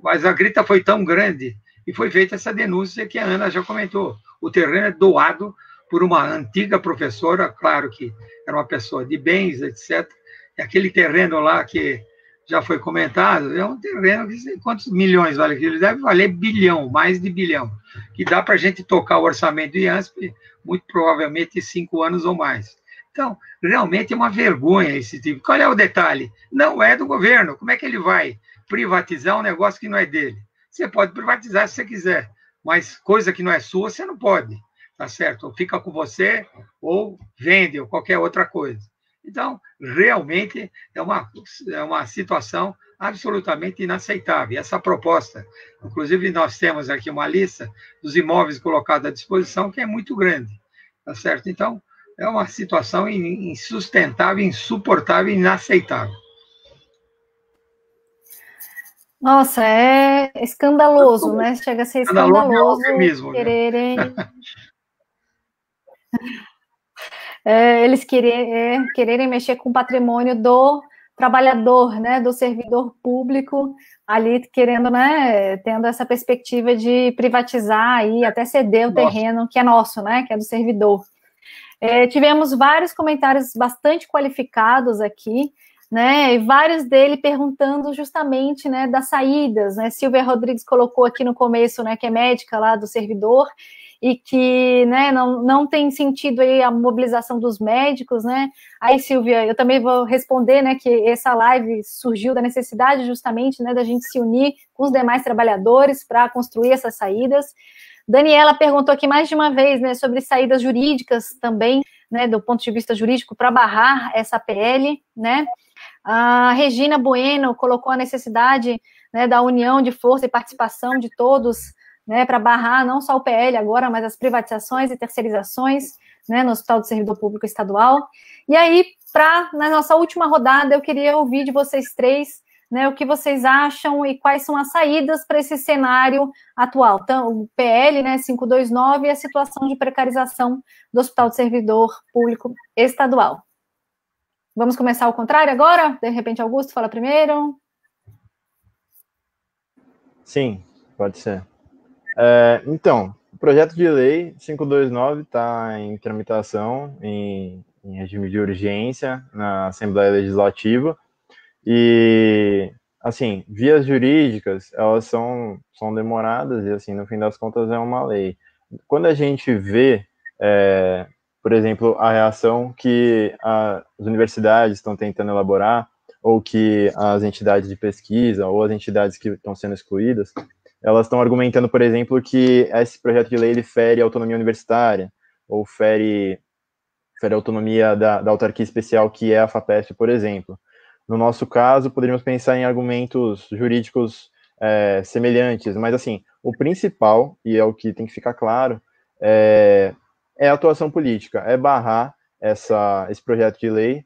Mas a grita foi tão grande e foi feita essa denúncia que a Ana já comentou. O terreno é doado por uma antiga professora, claro que era uma pessoa de bens, etc. E aquele terreno lá que já foi comentado, é um terreno que sei quantos milhões vale aquilo, deve valer bilhão, mais de bilhão, que dá para a gente tocar o orçamento do IANSP, muito provavelmente 5 anos ou mais. Então, realmente é uma vergonha esse tipo. Qual é o detalhe? Não é do governo. Como é que ele vai privatizar um negócio que não é dele? Você pode privatizar se você quiser, mas coisa que não é sua, você não pode, tá certo? Ou fica com você, ou vende, ou qualquer outra coisa. Então, realmente é uma situação absolutamente inaceitável. Essa proposta, inclusive nós temos aqui uma lista dos imóveis colocados à disposição, que é muito grande, tá certo? Então, é uma situação insustentável, insuportável e inaceitável. Nossa, é escandaloso, né? Chega a ser escandaloso mesmo, quererem... eles quererem mexer com o patrimônio do trabalhador, né, do servidor público, ali querendo, né, tendo essa perspectiva de privatizar e até ceder o terreno que é nosso, né, que é do servidor. Tivemos vários comentários bastante qualificados aqui, né, e vários dele perguntando justamente, né, das saídas, né, Silvia Rodrigues colocou aqui no começo, né, que é médica lá do servidor, e que, né, não tem sentido aí a mobilização dos médicos, né, aí, Silvia, eu também vou responder, né, que essa live surgiu da necessidade justamente, né, da gente se unir com os demais trabalhadores para construir essas saídas. Daniela perguntou aqui mais de uma vez, né, sobre saídas jurídicas também, né, do ponto de vista jurídico para barrar essa PL, né. A Regina Bueno colocou a necessidade, né, da união de força e participação de todos, né, para barrar não só o PL agora, mas as privatizações e terceirizações, né, no Hospital do Servidor Público Estadual. E aí, na nossa última rodada, eu queria ouvir de vocês três, né, o que vocês acham e quais são as saídas para esse cenário atual. Então, o PL, né, 529 e a situação de precarização do Hospital do Servidor Público Estadual. Vamos começar ao contrário agora? De repente, Augusto fala primeiro. Sim, pode ser. Então, o projeto de lei 529 está em tramitação, em regime de urgência, na Assembleia Legislativa, e, assim, vias jurídicas, elas são demoradas, e, assim, no fim das contas, é uma lei. Quando a gente vê, por exemplo, a reação que as universidades estão tentando elaborar, ou que as entidades de pesquisa, ou as entidades que estão sendo excluídas, elas estão argumentando, por exemplo, que esse projeto de lei ele fere a autonomia universitária, ou fere a autonomia da autarquia especial, que é a FAPESP, por exemplo. No nosso caso, poderíamos pensar em argumentos jurídicos semelhantes, mas, assim, o principal, e é o que tem que ficar claro, é a atuação política, é barrar esse projeto de lei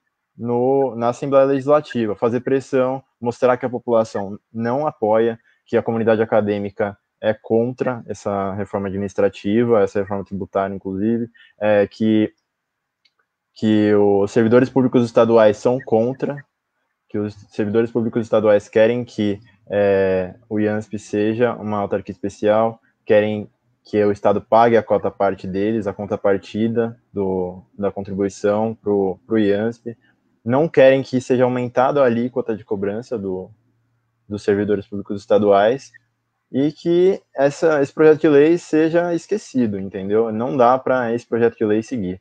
na Assembleia Legislativa, fazer pressão, mostrar que a população não apoia, que a comunidade acadêmica é contra essa reforma administrativa, essa reforma tributária, inclusive, que os servidores públicos estaduais são contra, que os servidores públicos estaduais querem que o IANSP seja uma autarquia especial, querem que o Estado pague a cota parte deles, a contrapartida da contribuição para o IANSP, não querem que seja aumentada a alíquota de cobrança dos servidores públicos estaduais, e que esse projeto de lei seja esquecido, entendeu? Não dá para esse projeto de lei seguir.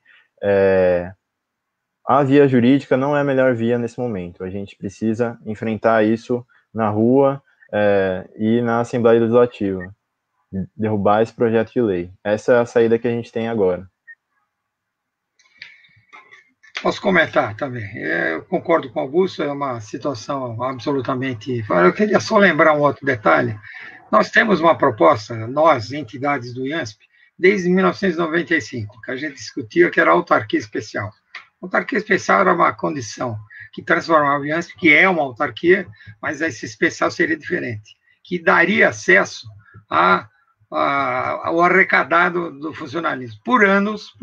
A via jurídica não é a melhor via nesse momento. A gente precisa enfrentar isso na rua e na Assembleia Legislativa. Derrubar esse projeto de lei. Essa é a saída que a gente tem agora. Posso comentar também. Eu concordo com o Augusto, é uma situação absolutamente... Eu queria só lembrar um outro detalhe. Nós temos uma proposta, nós, entidades do IANSP, desde 1995, que a gente discutia que era autarquia especial. A autarquia especial era uma condição que transformava o IANSP, que é uma autarquia, mas esse especial seria diferente, que daria acesso ao arrecadado do funcionalismo, por anos,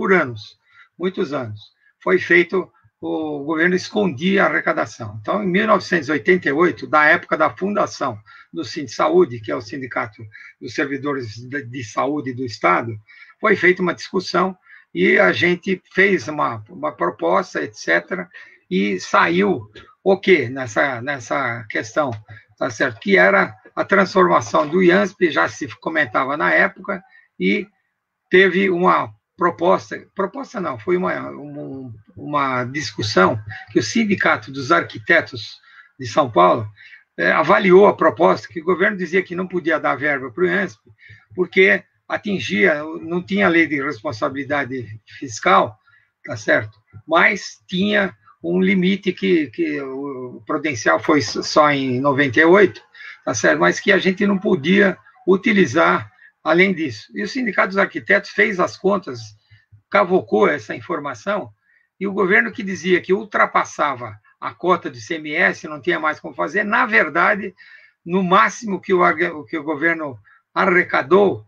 muitos anos. Foi feito o governo escondia a arrecadação. Então, em 1988, da época da fundação do Sindsaúde, que é o Sindicato dos Servidores de Saúde do Estado, foi feita uma discussão e a gente fez uma proposta, etc., e saiu o quê nessa questão, tá certo? Que era a transformação do IANSP, já se comentava na época, e teve uma proposta não, foi uma discussão que o Sindicato dos Arquitetos de São Paulo avaliou a proposta, que o governo dizia que não podia dar verba para o IANSP, porque não tinha lei de responsabilidade fiscal, tá certo? Mas tinha um limite que o prudencial foi só em 98, tá certo? Mas que a gente não podia utilizar além disso. E o Sindicato dos Arquitetos fez as contas, cavocou essa informação, e o governo que dizia que ultrapassava a cota de ICMS, não tinha mais como fazer, na verdade, no máximo que o governo arrecadou,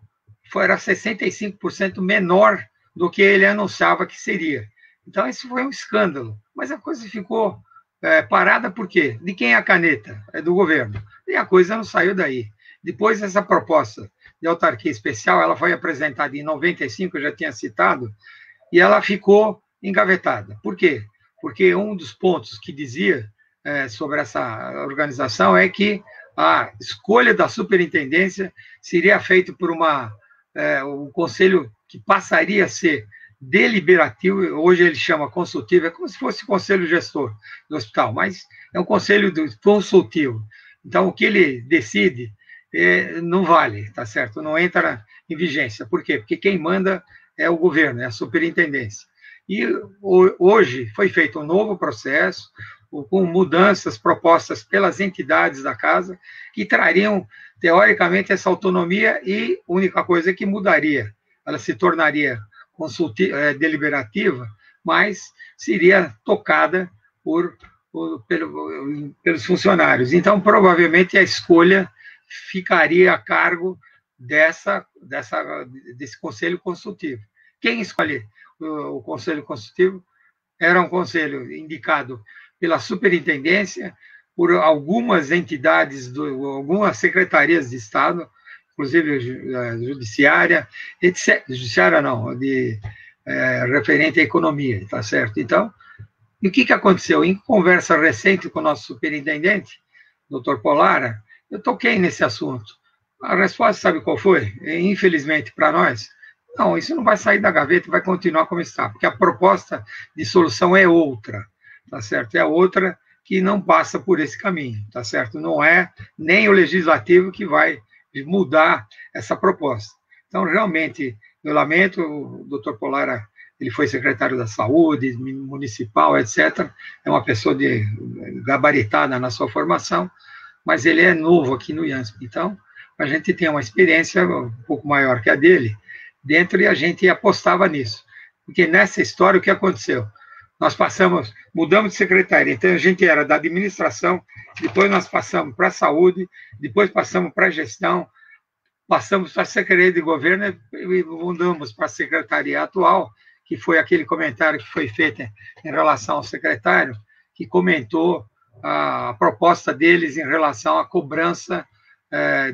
era 65% menor do que ele anunciava que seria. Então, isso foi um escândalo. Mas a coisa ficou parada por quê? De quem é a caneta? É do governo. E a coisa não saiu daí. Depois, essa proposta de autarquia especial, ela foi apresentada em 95, eu já tinha citado, e ela ficou engavetada. Por quê? Porque um dos pontos que dizia sobre essa organização é que a escolha da superintendência seria feita por um conselho que passaria a ser deliberativo, hoje ele chama consultivo, é como se fosse o conselho gestor do hospital, mas é um conselho consultivo. Então, o que ele decide não vale, tá certo? Não entra em vigência. Por quê? Porque quem manda é o governo, é a superintendência. E hoje foi feito um novo processo, com mudanças propostas pelas entidades da casa, que trariam, teoricamente, essa autonomia, e a única coisa que mudaria, ela se tornaria deliberativa, mas seria tocada pelos funcionários. Então, provavelmente, a escolha ficaria a cargo desse conselho consultivo. Quem escolhe o conselho consultivo era um conselho indicado pela superintendência, por algumas entidades, algumas secretarias de Estado, inclusive a judiciária, etc. Judiciária não, referente à economia, tá certo? Então, e o que aconteceu? Em conversa recente com o nosso superintendente, doutor Polara, eu toquei nesse assunto. A resposta, sabe qual foi? Infelizmente, para nós, não, isso não vai sair da gaveta, vai continuar como está, porque a proposta de solução é outra, tá certo? É outra que não passa por esse caminho, tá certo? Não é nem o legislativo que vai mudar essa proposta. Então, realmente, eu lamento, o doutor Polara, ele foi secretário da Saúde, municipal, etc., é uma pessoa gabaritada na sua formação, mas ele é novo aqui no IANSP. Então, a gente tem uma experiência um pouco maior que a dele dentro, e a gente apostava nisso. Porque nessa história, o que aconteceu? Nós mudamos de secretaria, então a gente era da administração, depois nós passamos para a saúde, depois passamos para a gestão, passamos para a secretaria de governo e mudamos para a secretaria atual, que foi aquele comentário que foi feito em relação ao secretário, que comentou a proposta deles em relação à cobrança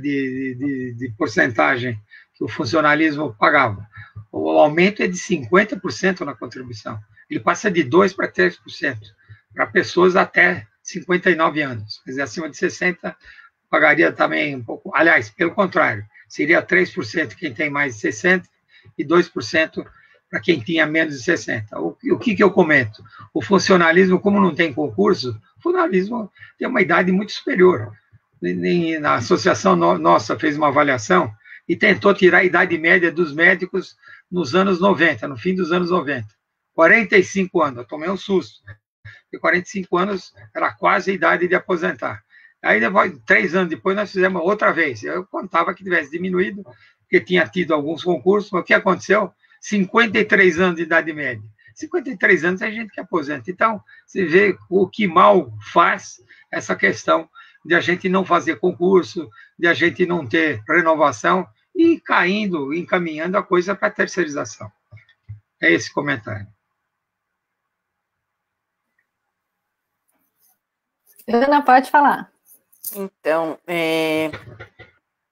de porcentagem que o funcionalismo pagava. O aumento é de 50% na contribuição. Ele passa de 2% para 3%, para pessoas até 59 anos. Quer dizer, acima de 60, pagaria também um pouco. Aliás, pelo contrário, seria 3% quem tem mais de 60 e 2% para quem tinha menos de 60. O que eu comento? O funcionalismo, como não tem concurso, o funcionalismo tem uma idade muito superior. Na associação nossa fez uma avaliação e tentou tirar a idade média dos médicos nos anos 90, no fim dos anos 90. 45 anos, eu tomei um susto, porque 45 anos era quase a idade de aposentar. Aí, 3 anos depois, nós fizemos outra vez. Eu contava que tivesse diminuído, porque tinha tido alguns concursos, mas o que aconteceu? 53 anos de idade média. 53 anos é gente que aposenta. Então, você vê o que mal faz essa questão de a gente não fazer concurso, de a gente não ter renovação e encaminhando a coisa para a terceirização. É esse comentário. Ana, pode falar. Então,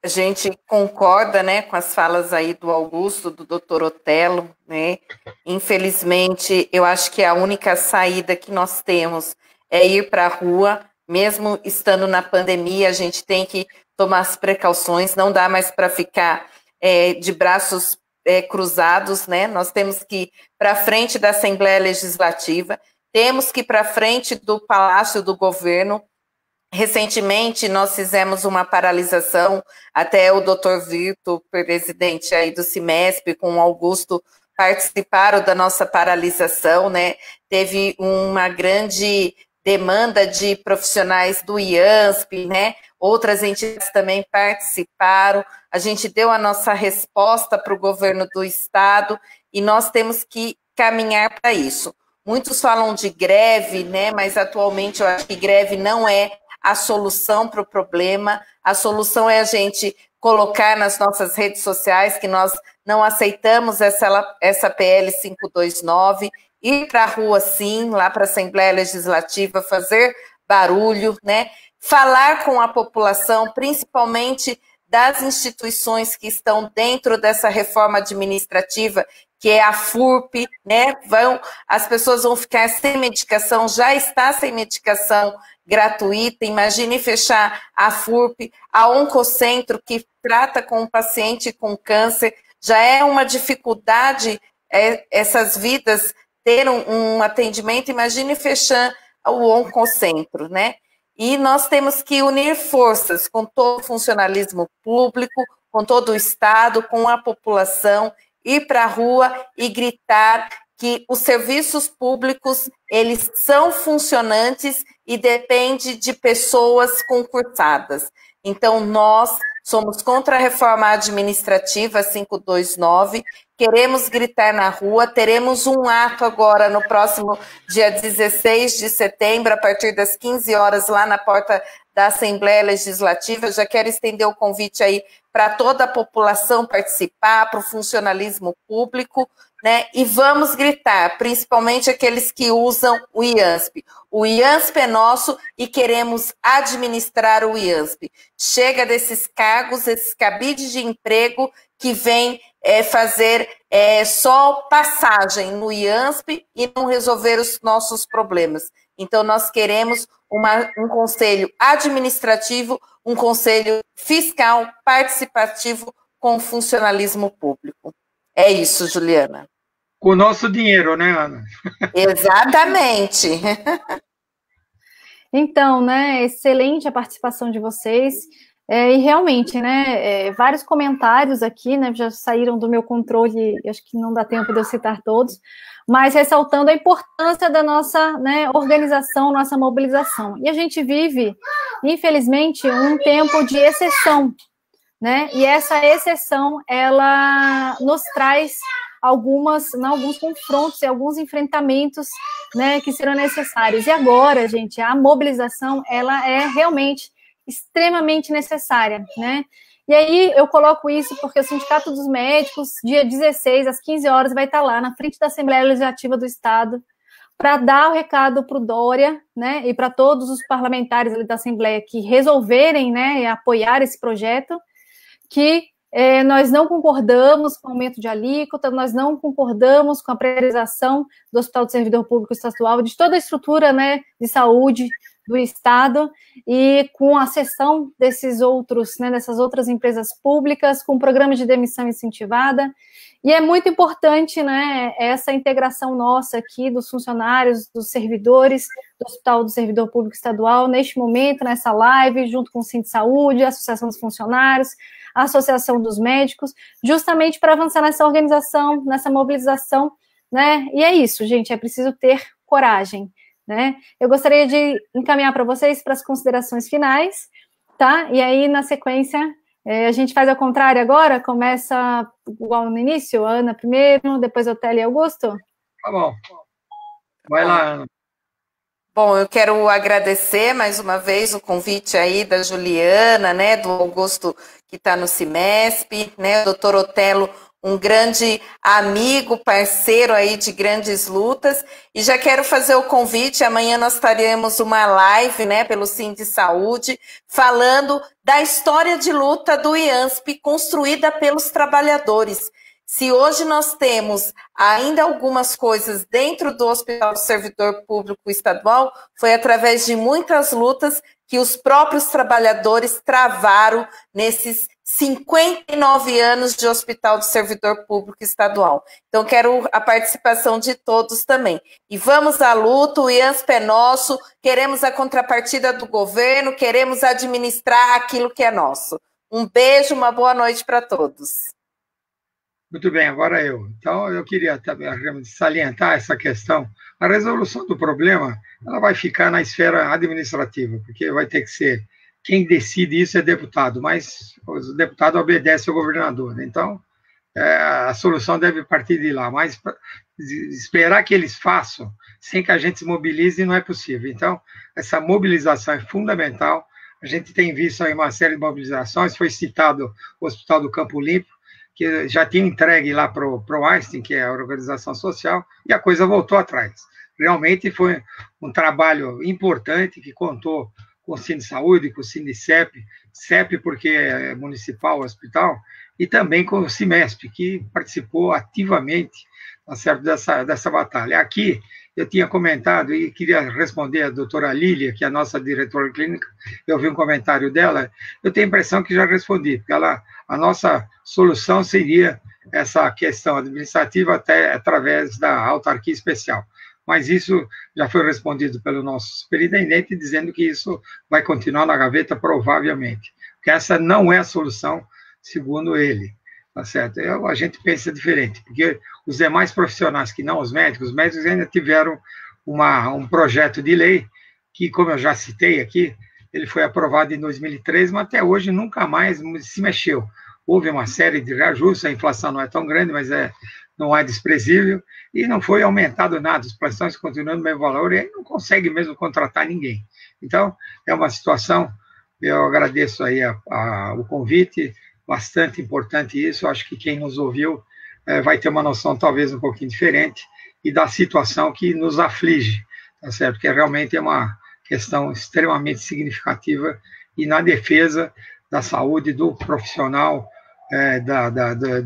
a gente concorda, né, com as falas aí do Augusto, do doutor Otelo, né? Infelizmente, eu acho que a única saída que nós temos é ir para a rua, mesmo estando na pandemia, a gente tem que tomar as precauções, não dá mais para ficar de braços cruzados, né? Nós temos que ir para frente da Assembleia Legislativa, temos que ir para frente do Palácio do Governo. Recentemente, nós fizemos uma paralisação, até o doutor Virto, presidente aí do CIMESP, com o Augusto, participaram da nossa paralisação, né? Teve uma grande demanda de profissionais do IANSP, né? Outras entidades também participaram. A gente deu a nossa resposta para o governo do estado e nós temos que caminhar para isso. Muitos falam de greve, né? Mas atualmente eu acho que greve não é a solução para o problema. A solução é a gente colocar nas nossas redes sociais que nós não aceitamos essa PL 529, ir para a rua sim, lá para a Assembleia Legislativa, fazer barulho, né? Falar com a população, principalmente das instituições que estão dentro dessa reforma administrativa, que é a FURP, né? As pessoas vão ficar sem medicação, já está sem medicação gratuita. Imagine fechar a FURP, a Oncocentro, que trata com o paciente com câncer, já é uma dificuldade essas vidas ter um atendimento, imagine fechar o Oncocentro, né? E nós temos que unir forças com todo o funcionalismo público, com todo o Estado, com a população, ir para a rua e gritar que os serviços públicos, eles são funcionantes e depende de pessoas concursadas. Então, nós somos contra a reforma administrativa 529, queremos gritar na rua, teremos um ato agora no próximo dia 16 de setembro, a partir das 15 horas, lá na porta da Assembleia Legislativa. Eu já quero estender o convite aí para toda a população participar, para o funcionalismo público, né? E vamos gritar, principalmente aqueles que usam o IANSP. O IANSP é nosso e queremos administrar o IANSP. Chega desses cargos, esses cabides de emprego que vêm fazer só passagem no IANSP e não resolver os nossos problemas. Então, nós queremos um conselho administrativo, um conselho fiscal participativo com funcionalismo público. É isso, Juliana. Com o nosso dinheiro, né, Ana? Exatamente. Então, né, excelente a participação de vocês. E realmente, né, vários comentários aqui, né, já saíram do meu controle, acho que não dá tempo de eu citar todos, mas ressaltando a importância da nossa, né, organização, nossa mobilização. E a gente vive, infelizmente, um tempo de exceção, né, e essa exceção, ela nos traz alguns confrontos e alguns enfrentamentos, né, que serão necessários. E agora, gente, a mobilização, ela é realmente extremamente necessária, né? E aí eu coloco isso porque o Sindicato dos Médicos, dia 16, às 15 horas, vai estar lá na frente da Assembleia Legislativa do Estado para dar o recado para o Dória, né, e para todos os parlamentares ali da Assembleia que resolverem, né, apoiar esse projeto, que nós não concordamos com o aumento de alíquota, nós não concordamos com a precarização do Hospital do Servidor Público Estadual, de toda a estrutura, né, de saúde do Estado, e com a cessão desses outros, né, dessas outras empresas públicas, com programas de demissão incentivada. E é muito importante, né, essa integração nossa aqui dos funcionários, dos servidores do Hospital do Servidor Público Estadual, neste momento, nessa live, junto com o Sindsaúde, a Associação dos Funcionários, a Associação dos Médicos, justamente para avançar nessa organização, nessa mobilização, né? E é isso, gente, é preciso ter coragem, né? Eu gostaria de encaminhar para vocês para as considerações finais, tá? E aí, na sequência, a gente faz ao contrário agora, começa igual no início, a Ana primeiro, depois o Otelo e Augusto? Tá bom. Vai lá, Ana. Bom, eu quero agradecer mais uma vez o convite aí da Juliana, né, do Augusto que está no CIMESP, né, o doutor Otelo, um grande amigo, parceiro aí de grandes lutas, e já quero fazer o convite, amanhã nós teremos uma live, né, pelo Sindsaúde, falando da história de luta do IANSP, construída pelos trabalhadores. Se hoje nós temos ainda algumas coisas dentro do Hospital do Servidor Público Estadual, foi através de muitas lutas que os próprios trabalhadores travaram nesses 59 anos de Hospital do Servidor Público Estadual. Então, quero a participação de todos também. E vamos à luta, o IANSP é nosso, queremos a contrapartida do governo, queremos administrar aquilo que é nosso. Um beijo, uma boa noite para todos. Muito bem, agora eu. Então, eu queria também salientar essa questão. A resolução do problema, ela vai ficar na esfera administrativa, porque vai ter que ser, quem decide isso é deputado, mas o deputado obedece ao governador. Então, a solução deve partir de lá, mas esperar que eles façam sem que a gente se mobilize não é possível. Então, essa mobilização é fundamental. A gente tem visto aí uma série de mobilizações, foi citado o Hospital do Campo Limpo, que já tinha entregue lá para o Einstein, que é a organização social, e a coisa voltou atrás. Realmente foi um trabalho importante que contou com o Sindsaúde, com o Sindicep, CEP porque é municipal, hospital, e também com o CIMESP, que participou ativamente, tá certo, dessa batalha. Aqui, eu tinha comentado e queria responder a doutora Lília, que é a nossa diretora clínica, eu vi um comentário dela, eu tenho a impressão que já respondi, porque a nossa solução seria essa questão administrativa até através da autarquia especial. Mas isso já foi respondido pelo nosso superintendente, dizendo que isso vai continuar na gaveta, provavelmente. Porque essa não é a solução, segundo ele. Tá certo? A gente pensa diferente, porque os demais profissionais que não os médicos ainda tiveram um projeto de lei que, como eu já citei aqui, ele foi aprovado em 2013, mas até hoje nunca mais se mexeu. Houve uma série de reajustes, a inflação não é tão grande, mas não é desprezível, e não foi aumentado nada, os plantões continuam no mesmo valor, e aí não consegue mesmo contratar ninguém. Então, é uma situação, eu agradeço aí o convite, bastante importante isso, acho que quem nos ouviu vai ter uma noção talvez um pouquinho diferente, e da situação que nos aflige, tá certo? Que realmente é uma questão extremamente significativa, e na defesa da saúde do profissional,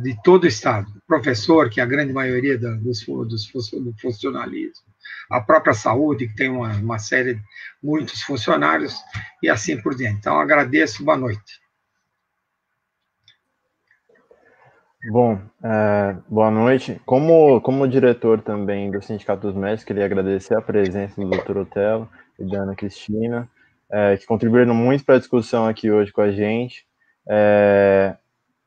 de todo o Estado, professor, que é a grande maioria do funcionalismo, a própria saúde, que tem uma série, muitos funcionários, e assim por diante. Então, agradeço, boa noite. Bom, boa noite. Como diretor também do Sindicato dos Médicos, queria agradecer a presença do Dr. Otelo e da Ana Cristina, que contribuíram muito para a discussão aqui hoje com a gente.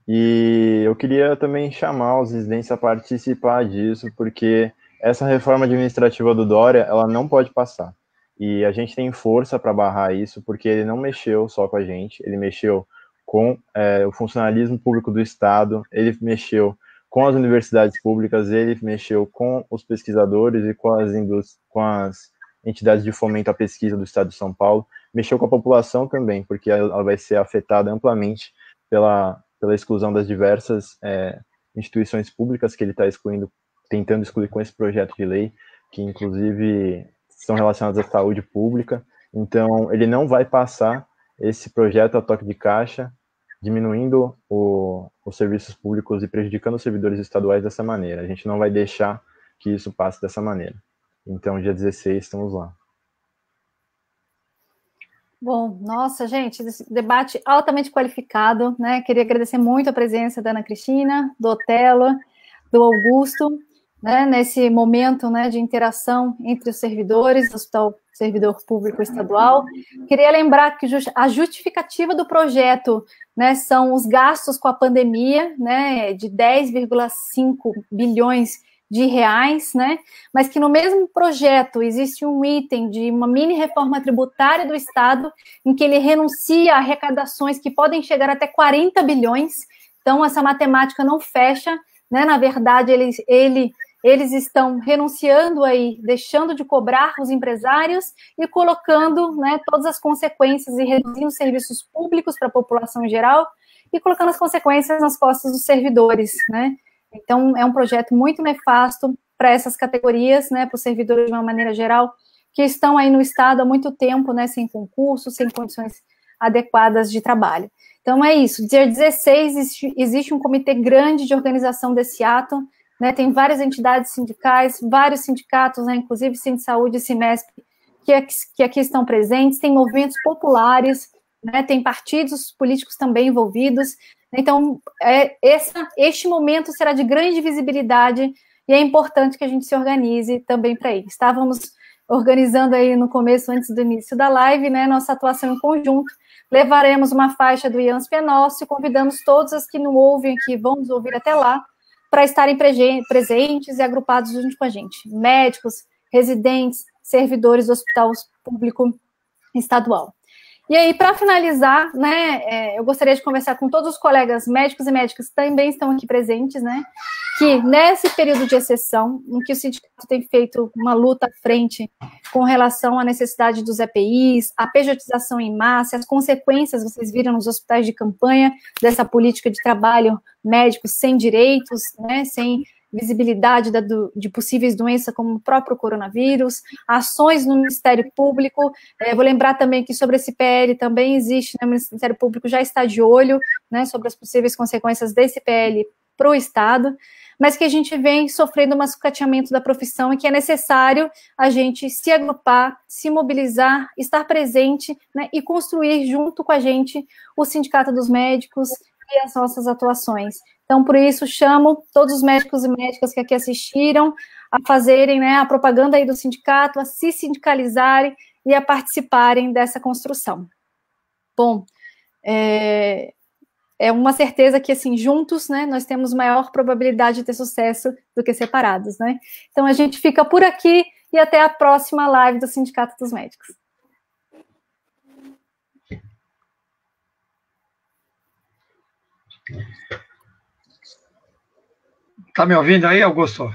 E eu queria também chamar os residentes a participar disso, porque essa reforma administrativa do Dória, ela não pode passar. E a gente tem força para barrar isso, porque ele não mexeu só com a gente, ele mexeu com o funcionalismo público do Estado, ele mexeu com as universidades públicas, ele mexeu com os pesquisadores e com as entidades de fomento à pesquisa do Estado de São Paulo, mexeu com a população também, porque ela vai ser afetada amplamente pela exclusão das diversas instituições públicas que ele está tentando excluir com esse projeto de lei, que inclusive são relacionadas à saúde pública. Então, ele não vai passar esse projeto a toque de caixa, diminuindo os serviços públicos e prejudicando os servidores estaduais dessa maneira. A gente não vai deixar que isso passe dessa maneira. Então, dia 16, estamos lá. Bom, nossa, gente, esse debate altamente qualificado, né? Queria agradecer muito a presença da Ana Cristina, do Otelo, do Augusto, né? Nesse momento, né, de interação entre os servidores do Hospital Servidor Público Estadual. Queria lembrar que a justificativa do projeto, né, são os gastos com a pandemia, né, de 10,5 bilhões de reais, né, mas que no mesmo projeto existe um item de uma mini reforma tributária do Estado, em que ele renuncia a arrecadações que podem chegar até 40 bilhões, então essa matemática não fecha, né, na verdade eles estão renunciando aí, deixando de cobrar os empresários e colocando, né, todas as consequências e reduzindo os serviços públicos para a população em geral e colocando as consequências nas costas dos servidores, né. Então, é um projeto muito nefasto para essas categorias, né, para os servidores de uma maneira geral, que estão aí no Estado há muito tempo, né, sem concurso, sem condições adequadas de trabalho. Então, é isso. Dia 16, existe um comitê grande de organização desse ato, né, tem várias entidades sindicais, vários sindicatos, né, inclusive Sindsaúde e Cimesp, que aqui estão presentes, tem movimentos populares, né, tem partidos políticos também envolvidos. Então, este momento será de grande visibilidade e é importante que a gente se organize também para ele. Estávamos organizando aí no começo, antes do início da live, né, nossa atuação em conjunto. Levaremos uma faixa do IANSP é Nosso e convidamos todos os que não ouvem aqui, vão nos ouvir até lá, para estarem presentes e agrupados junto com a gente. Médicos, residentes, servidores do Hospital Público Estadual. E aí, para finalizar, né, eu gostaria de conversar com todos os colegas médicos e médicas que também estão aqui presentes, né, que nesse período de exceção, em que o sindicato tem feito uma luta à frente com relação à necessidade dos EPIs, a pejotização em massa, as consequências, vocês viram nos hospitais de campanha, dessa política de trabalho médicos sem direitos, né, sem visibilidade de possíveis doenças como o próprio coronavírus, ações no Ministério Público. Vou lembrar também que sobre esse PL também existe, né, o Ministério Público já está de olho, né, sobre as possíveis consequências desse PL para o Estado, mas que a gente vem sofrendo um sucateamento da profissão e que é necessário a gente se agrupar, se mobilizar, estar presente, né, e construir junto com a gente o Sindicato dos Médicos e as nossas atuações. Então, por isso, chamo todos os médicos e médicas que aqui assistiram a fazerem, né, a propaganda aí do sindicato, a se sindicalizarem e a participarem dessa construção. Bom, é uma certeza que, assim, juntos, né, nós temos maior probabilidade de ter sucesso do que separados, né? Então, a gente fica por aqui e até a próxima live do Sindicato dos Médicos. Tá me ouvindo aí, Augusto?